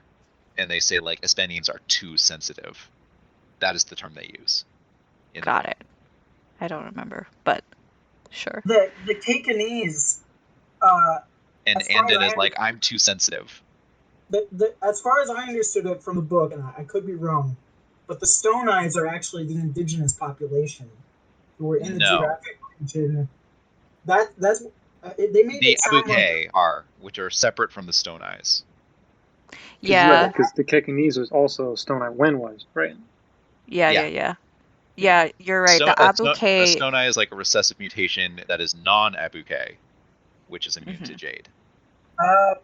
and they say like Espenians are too sensitive. That is the term they use. Got it. I don't remember, but sure. The Cacanese. And Andon is like, I'm too sensitive. As far as I understood it from the book, and I could be wrong, but the Stone Eyes are actually the indigenous population who were in the geographic region. That's they made the it sound Abuke are, which are separate from the Stone Eyes. Yeah, because the Kekanese was also Stone Eye Wen was, right? Yeah, you're right. The Abuke. A Stone Eye is like a recessive mutation that is non-Abuke, which is immune to jade.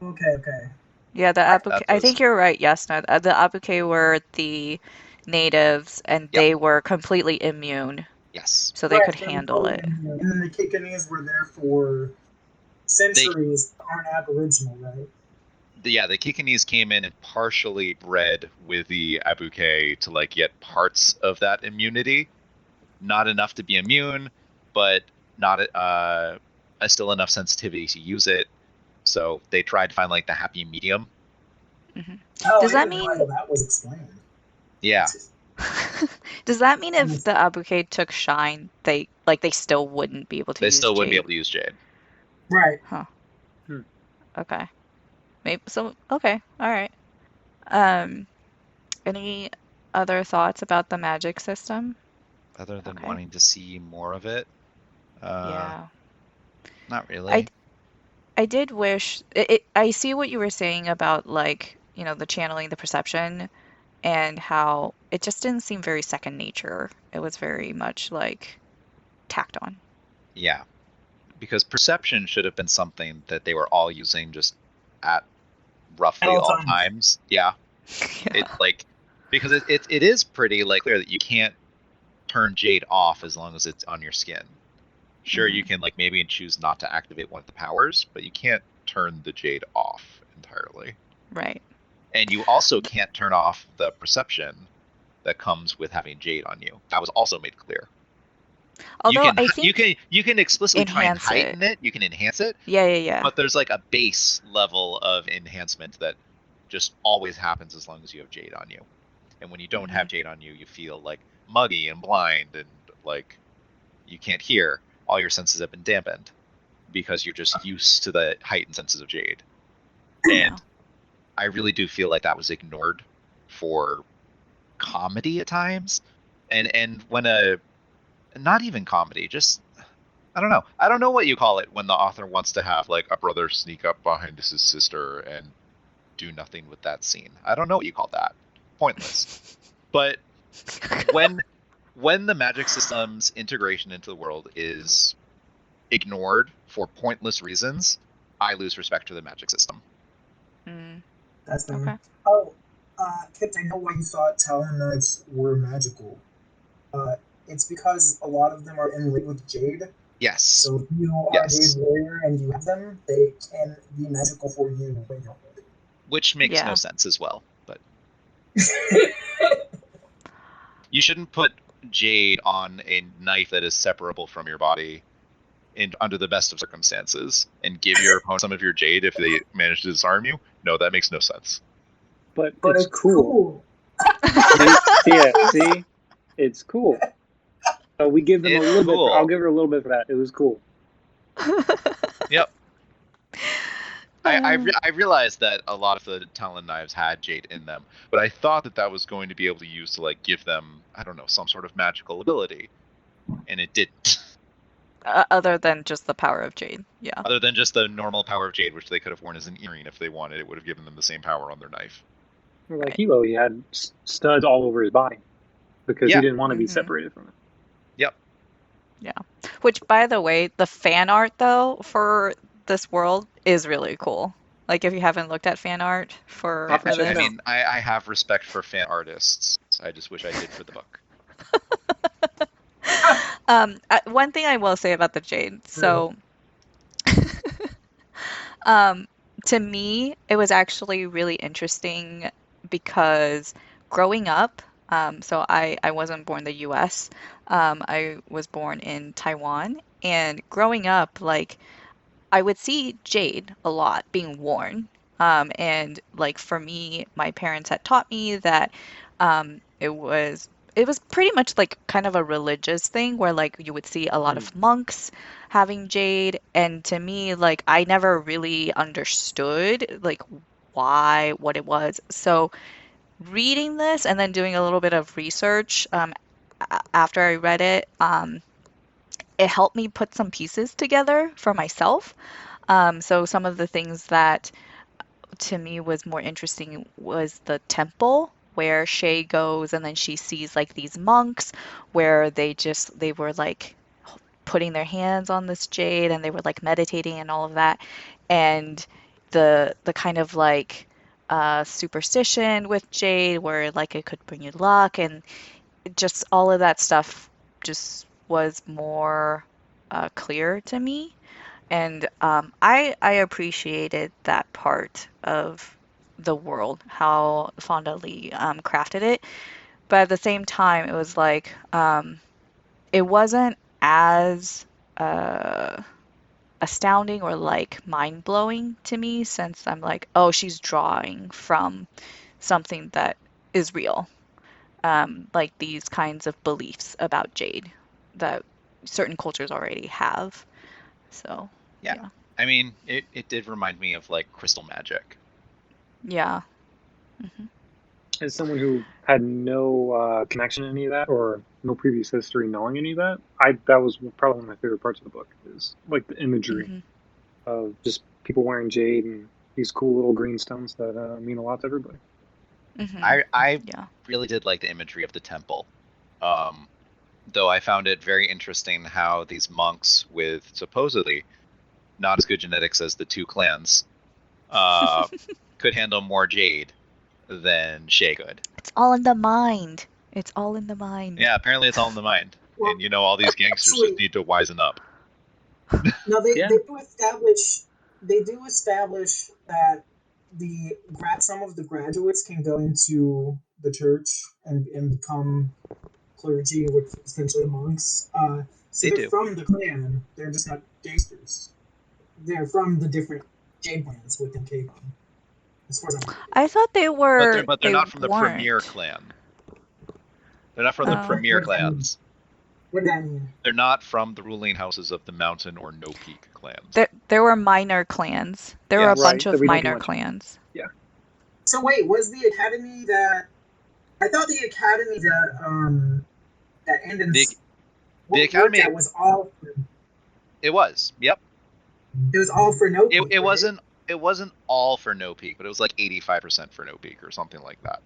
Okay. Yeah, the Abuke. I think you're right. Yes, no, the Abuke were the natives, and they were completely immune. Yes. So they could handle it. And then the Cacanese were there for centuries. Aren't Aboriginal, right? The Kikanese came in and partially bred with the Abuke to like get parts of that immunity. Not enough to be immune, but not still enough sensitivity to use it. So they tried to find like the happy medium. Mm-hmm. Does that mean that was explained? Yeah. Does that mean if the Abuke took shine, they still wouldn't be able to? They still wouldn't be able to use jade. Right. Huh. Okay. Maybe so. Okay. All right. Any other thoughts about the magic system? Other than wanting to see more of it? Yeah. Not really. I did wish I see what you were saying about like, the channeling, the perception, and how it just didn't seem very second nature. It was very much like tacked on. Yeah. because perception should have been something that they were all using just at At roughly all all times. times. Yeah. Yeah. Because it is pretty like clear that you can't turn Jade off as long as it's on your skin. Sure, you can like maybe choose not to activate one of the powers, but you can't turn the Jade off entirely. Right. And you also can't turn off the perception that comes with having Jade on you. That was also made clear. Although I think you can explicitly try and enhance heighten it. You can enhance it, yeah. but there's like a base level of enhancement that just always happens as long as you have Jade on you. And when you don't have Jade on you, you feel like muggy and blind and like you can't hear. All your senses have been dampened because you're just used to the heightened senses of Jade. And I really do feel like that was ignored for comedy at times. And when not even comedy, just I don't know. I don't know what you call it when the author wants to have like a brother sneak up behind his sister and do nothing with that scene. I don't know what you call that. Pointless. But when the magic system's integration into the world is ignored for pointless reasons, I lose respect for the magic system. That's the Okay. Oh, Kip, I know why you thought Talon knives were magical. It's because a lot of them are inlaid with jade. Yes. So if you are a jade warrior and you have them, they can be magical for you when you're holding. Which makes no sense as well, but you shouldn't put jade on a knife that is separable from your body under the best of circumstances and give your opponent some of your jade if they manage to disarm you. No, that makes no sense. But it's cool. Yeah, see? It's cool. So we give them a little bit. I'll give her a little bit for that. It was cool. Yep. I realized that a lot of the Talon knives had jade in them, but I thought that was going to be able to use to like give them, I don't know, some sort of magical ability, and it didn't. Other than just the power of jade, yeah. Other than just the normal power of jade, which they could have worn as an earring if they wanted, it would have given them the same power on their knife. Like Hilo, he had studs all over his body because he didn't want to be separated from it. Yep. Yeah. Which, by the way, the fan art though for this world is really cool. Like if you haven't looked at fan art for this. I mean, I have respect for fan artists. I just wish I did for the book. One thing I will say about the jade. So, to me, it was actually really interesting because growing up, so I wasn't born in the US. I was born in Taiwan, and growing up, like I would see jade a lot being worn. And like for me, my parents had taught me that it was pretty much like kind of a religious thing where like you would see a lot of monks having jade, and to me like I never really understood like what it was. So reading this and then doing a little bit of research after I read it, it helped me put some pieces together for myself. So some of the things that to me was more interesting was the temple where Shay goes and then she sees like these monks where they were like putting their hands on this jade and they were like meditating and all of that. And the kind of like superstition with jade where like it could bring you luck and just all of that stuff just was more clear to me. And I appreciated that part of the world, how Fonda Lee crafted it. But at the same time, it was like it wasn't as uh, astounding or like mind blowing to me since I'm like, oh, she's drawing from something that is real, like these kinds of beliefs about jade that certain cultures already have. So yeah. I mean, it did remind me of like crystal magic. Yeah. As someone who had no connection to any of that or no previous history knowing any of that, that was probably one of my favorite parts of the book is like the imagery of just people wearing jade and these cool little green stones that mean a lot to everybody. I really did like the imagery of the temple. Though I found it very interesting how these monks with supposedly not as good genetics as the two clans could handle more jade than Shay could. It's all in the mind. It's all in the mind. Yeah, apparently it's all in the mind. Well, And all these gangsters actually- just need to wisen up. No, they Yeah. do establish that some of the graduates can go into the church and become clergy, which is essentially monks. So They they're do. from the clan. They're just not gangsters. They're from the different Jade clans within K-pop. As far as I'm aware. I thought they were. But they're they not from the weren't. premier clan. They're not from the Oh. premier What does that mean? clans. What does that mean? They're not from the ruling houses of the Mountain or No Peak clans. There were minor clans. There were a Yes. bunch Right, of that we don't minor much- clans. So wait, was the academy that? I thought the academy that ended. The academy- that was all. It was. Yep. It was all for no. It wasn't. It wasn't all for No Peak, but it was like 85% for No Peak or something like that.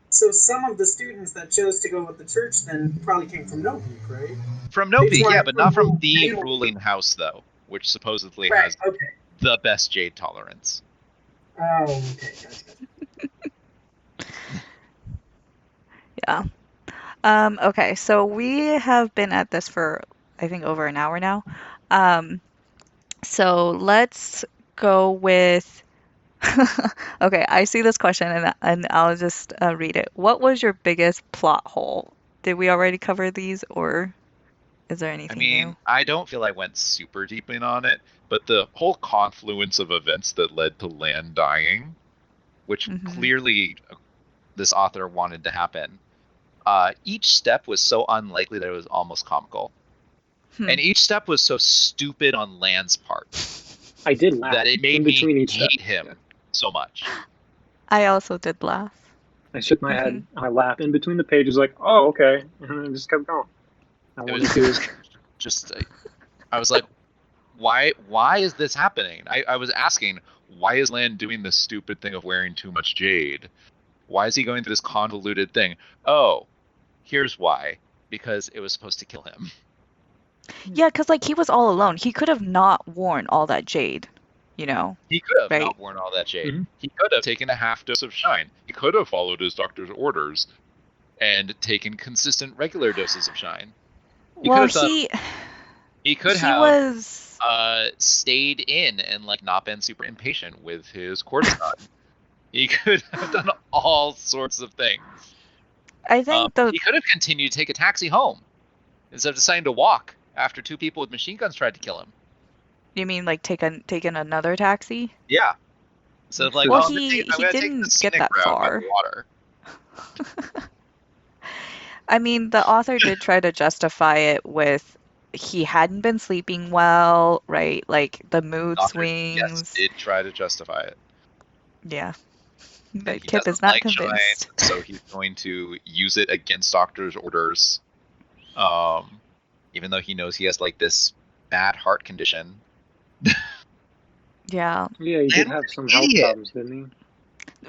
So some of the students that chose to go with the church then probably came from No Peak, right? From No They Peak, weren't yeah, but not from from the the- ruling house though, which supposedly Right. has Okay. the best jade tolerance. Oh, okay. Gotcha. Yeah. Okay, so we have been at this for I think over an hour now. So let's go with. Okay, I see this question and I'll just read it. What was your biggest plot hole? Did we already cover these, or is there I anything mean, new? I don't feel I went super deep in on it, but the whole confluence of events that led to Lan dying, which Mhm. clearly this author wanted to happen, each step was so unlikely that it was almost comical. Hmm. And each step was so stupid on Lan's part I did laugh that it made in between me each step. hate him Yeah. so much. I also did laugh. I shook my head. I laughed in between the pages, like, "Oh, okay," and then I just kept going. I It wanted was to. just, I was like, why is this happening? I was asking, why is Lan doing this stupid thing of wearing too much jade? Why is he going through this convoluted thing? Oh, here's why. Because it was supposed to kill him. Yeah, because like he was all alone. He could have not worn all that jade, you know. He could have Right. not worn all that jade. Mhm. He could have taken a half dose of shine. He could have followed his doctor's orders and taken consistent regular doses of shine. He Well, could have He could he have was. stayed in and like not been super impatient with his cortisone. He could have done all sorts of things. I think He could have continued to take a taxi home instead of deciding to walk after two people with machine guns tried to kill him. You mean like taking another taxi? Yeah. Instead of like, Well, oh, I'm he gonna take didn't the get scenic that route by far. the water. I mean, the author did try to justify it with he hadn't been sleeping well, right? Like the mood Doctor, swings. yes, did try to justify it. Yeah. And But he Kip is doesn't not like convinced. shine, so he's going to use it against doctor's orders. Even though he knows he has like this bad heart condition. Yeah. Yeah, he did have some health idiot. problems, didn't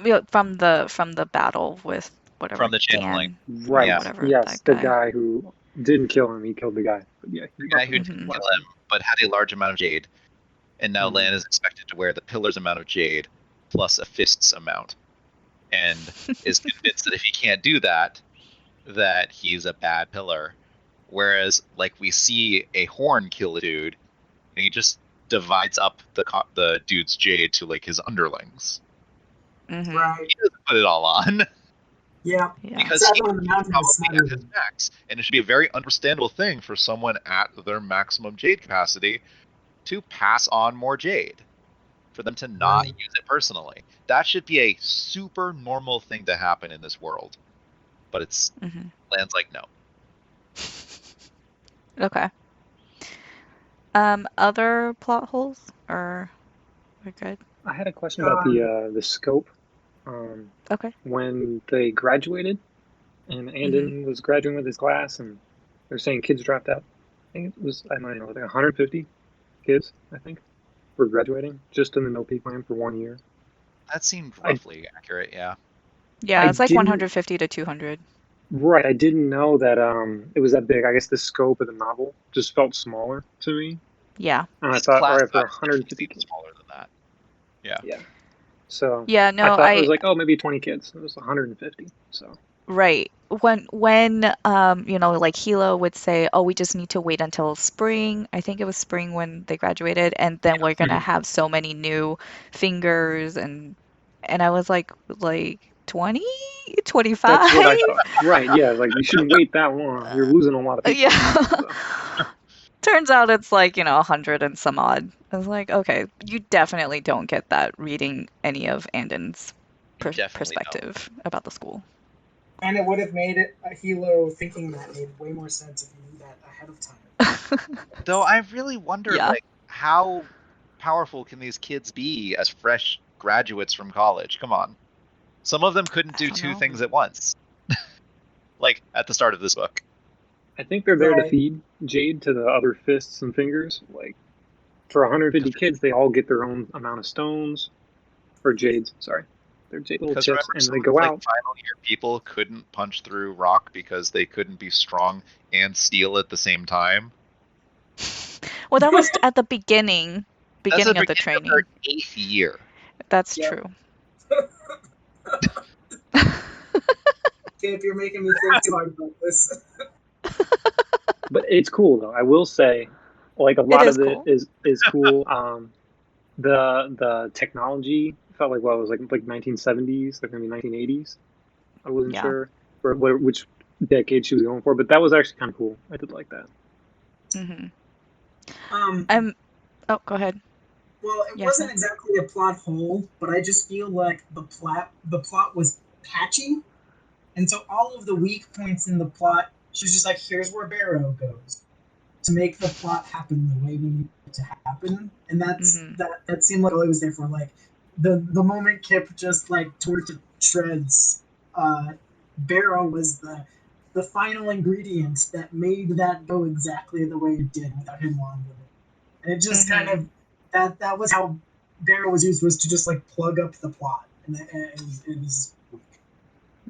Yeah, from the battle with whatever From the channeling. Dan, he? Right. Yeah. Whatever, Yes, that the guy who didn't kill him, he killed the guy. But yeah, The guy who Mhm. didn't kill him, but had a large amount of jade. And now Mhm. Lan is expected to wear the pillar's amount of jade plus a fist's amount. And is convinced that if he can't do that, that he's a bad pillar. Whereas, like, we see a horn kill a dude, and he just divides up the dude's jade to, like, his underlings. Mhm. Right. He doesn't put it all on. Yeah. Yeah. Because Except he on the mountain, it's probably not at his even. max. And it should be a very understandable thing for someone at their maximum jade capacity to pass on more jade. For them to not Right. use it personally. That should be a super normal thing to happen in this world. But it's Mhm. Lan's like, no. Okay. Other plot holes, or we're good? I had a question about the scope. Okay. When they graduated, and Andon was graduating with his class, and they're saying kids dropped out. I think it was, I don't know, like 150 kids, I think, were graduating just in the No Peak Land for 1 year. That seemed roughly accurate, yeah. Yeah, I it's like didn't- 150 to 200. Right, I didn't know that it was that big. I guess the scope of the novel just felt smaller to me. Yeah. And I This thought, all class right, for size is 150 definitely kids. smaller than that. Yeah. Yeah. So Yeah, I no, thought it was like, oh, maybe 20 kids. It was 150. So right. When like Hilo would say, "Oh, we just need to wait until spring." I think it was spring when they graduated, and then we're gonna Mhm. have so many new fingers and I was like 20, That's 25? what I thought. Right, yeah, like you shouldn't wait that long. You're losing a lot of people. Yeah. So Turns out it's like, 100 and some odd. I was like, okay, you definitely don't get that reading any of Andon's You definitely don't. perspective about the school. And it would have made it a Hilo thinking that made way more sense if you knew that ahead of time. Though I really wonder, Yeah. like, how powerful can these kids be as fresh graduates from college? Come on. Some of them couldn't I do don't two know. things at once. Like, at the start of this book. I think they're there to Right. feed Jade to the other fists and fingers. Like for 150 kids, they all get their own amount of stones, or Jades. Sorry, they're Jade little Because chips, remember, and some they of those, go like, out. final year people couldn't punch through rock because they couldn't be strong and steel at the same time. Well, that was at the beginning That's the of the beginning of their training. 8th year. That's Yep. true. Kip, you're making me think too hard about this. But it's cool though. I will say, like a It lot is of it cool. is cool. The technology felt like it was like 1970s, like maybe 1980s. I wasn't Yeah. sure which decade she was going for, but that was actually kind of cool. I did like that. hmm Um, Oh, go ahead. well, it Yes, wasn't exactly a plot hole, but I just feel like the plot was patchy, and so all of the weak points in the plot, she was just like, "Here's where Barrow goes," to make the plot happen the way we need it to happen, and hmm that seemed like all it was there for. Like the moment Kip just like tore to shreds, Barrow was the final ingredient that made that go exactly the way it did without him along with it, and it just kind hmm of that was how Barrow was used, was to just like plug up the plot, and it was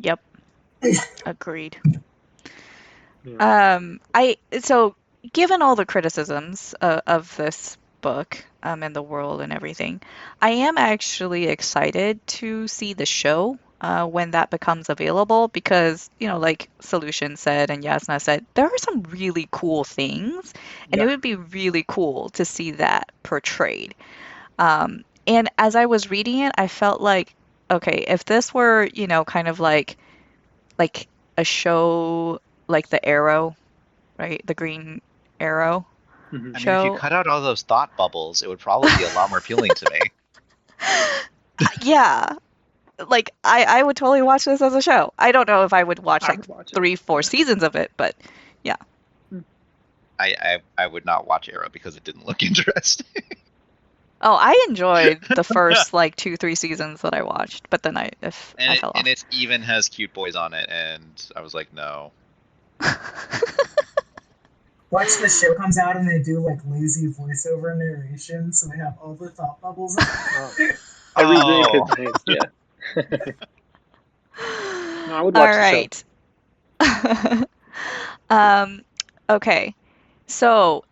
Yep. Agreed. Yeah. So given all the criticisms of this book, and the world and everything, I am actually excited to see the show when that becomes available because, like Solution said and Yasna said, there are some really cool things, and it Yep. would be really cool to see that portrayed. And as I was reading it, I felt like, okay, if this were, kind of like a show like The Arrow, right? The Green Arrow Hmm. I mean, if you show. cut out all those thought bubbles, it would probably be a lot more appealing to me. Yeah, like I would totally watch this as a show. I don't know if I would watch I like would watch it. 3, 4 Yeah. seasons of it, but yeah. I would not watch Arrow because it didn't look interesting. Oh, I enjoyed the first like 2, 3 seasons that I watched, but then I fell And off. it even has cute boys on it, and I was like, no. Watch the show comes out and they do like lazy voiceover narration, so they have all the thought bubbles. Every Oh. grandkid's nice. Yeah. No, I would All watch the show. right. Okay. So,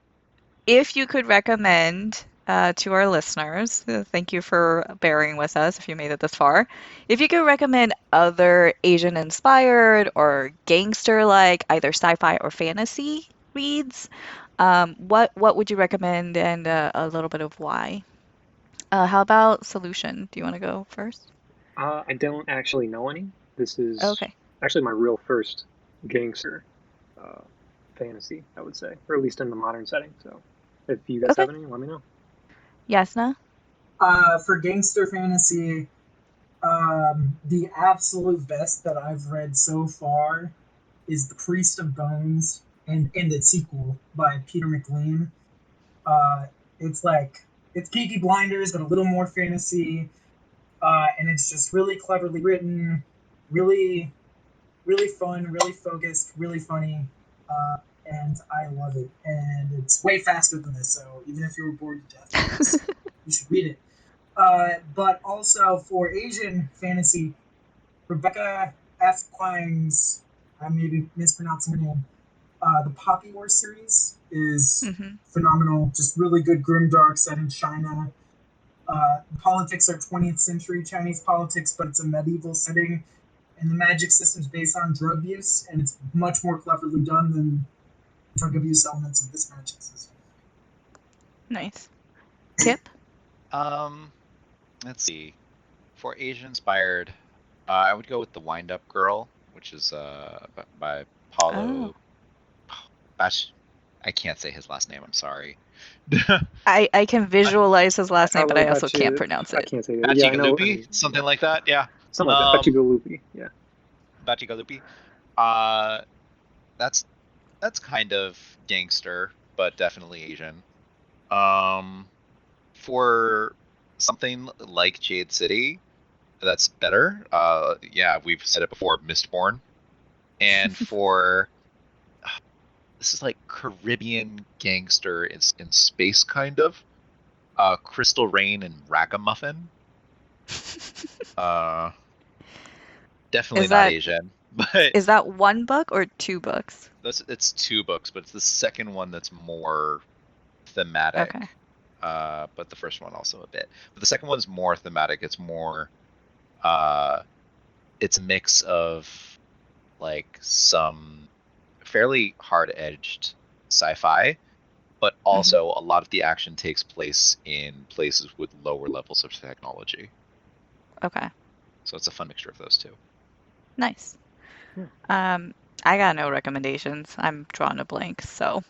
if you could recommend to our listeners, thank you for bearing with us if you made it this far. If you could recommend other Asian inspired or gangster like either sci-fi or fantasy reads, what would you recommend and a little bit of why? How about Solution? Do you want to go first? I don't actually know any. This is Okay. actually my real first gangster uh, fantasy, I would say, or at least in the modern setting. So, if you guys Okay. have any, let me know. Yasna? For gangster fantasy, the absolute best that I've read so far is The Priest of Bones and its sequel by Peter McLean. Uh, it's like it's Peaky Blinders, but a little more fantasy, and it's just really cleverly written, really really fun, really focused, really funny, and I love it. And it's way faster than this, so even if you were bored to death, you should read it. But also for Asian fantasy, Rebecca F. Klein's I may be mispronouncing her name. The Poppy War series is Mm-hmm. phenomenal. Just really good grimdark set in China. The politics are 20th century Chinese politics, but it's a medieval setting, and the magic system is based on drug use, and it's much more cleverly done than drug abuse elements of this magic system. Nice. Kip? Let's see. For Asian inspired, I would go with The Wind Up Girl, which is by Paulo. I can't say his last name. I'm sorry. I can visualize his last name, but I also can't pronounce I it. can't say that. Yeah, I know. Something like that. Yeah. Something like that. Bachigalupi. Yeah. Bachigalupi. That's kind of gangster, but definitely Asian. For something like Jade City, that's better. Yeah, we've said it before, Mistborn. And for this is like Caribbean gangster in space, kind of. Crystal Rain and Ragamuffin. Definitely not Asian. But is that one book or two books? It's two books, but it's the second one that's more thematic. Okay. But the first one also a bit. But the second one's more thematic. It's more it's a mix of like some fairly hard-edged sci-fi, but also a lot of the action takes place in places with lower levels of technology. Okay. So it's a fun mixture of those two. Nice. I got no recommendations. I'm drawing a blank, so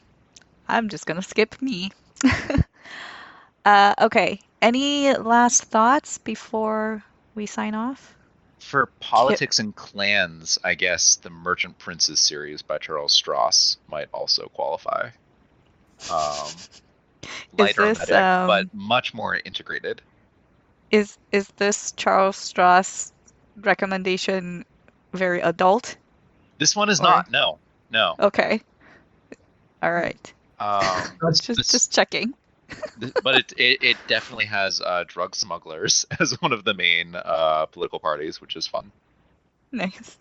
I'm just gonna skip me. Okay. Any last thoughts before we sign off? For politics and clans, I guess the Merchant Princes series by Charles Stross might also qualify. Lighter medic, but much more integrated. Is this Charles Stross recommendation very adult? This one is not. No. Okay. All right. Just checking. But it definitely has drug smugglers as one of the main political parties, which is fun. Nice.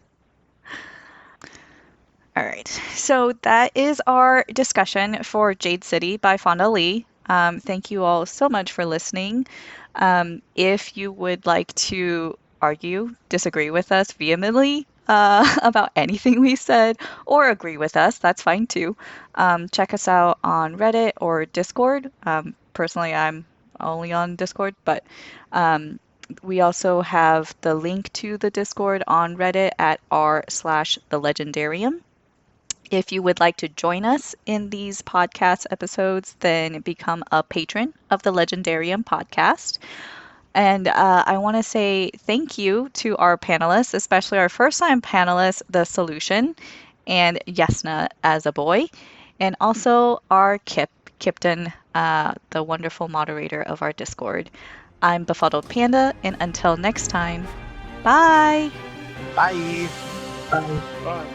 All right. So that is our discussion for Jade City by Fonda Lee. Thank you all so much for listening. If you would like to argue, disagree with us vehemently about anything we said, or agree with us, that's fine too. Check us out on Reddit or Discord. Personally, I'm only on Discord, but we also have the link to the Discord on Reddit at r/thelegendarium. If you would like to join us in these podcast episodes, then become a patron of the Legendarium podcast. And I want to say thank you to our panelists, especially our first-time panelist, TheSoulution, and JasnahAsABoy, and also our Kyptan, the wonderful moderator of our Discord. I'm BefuddledPanda, and until next time, bye! Bye! Bye.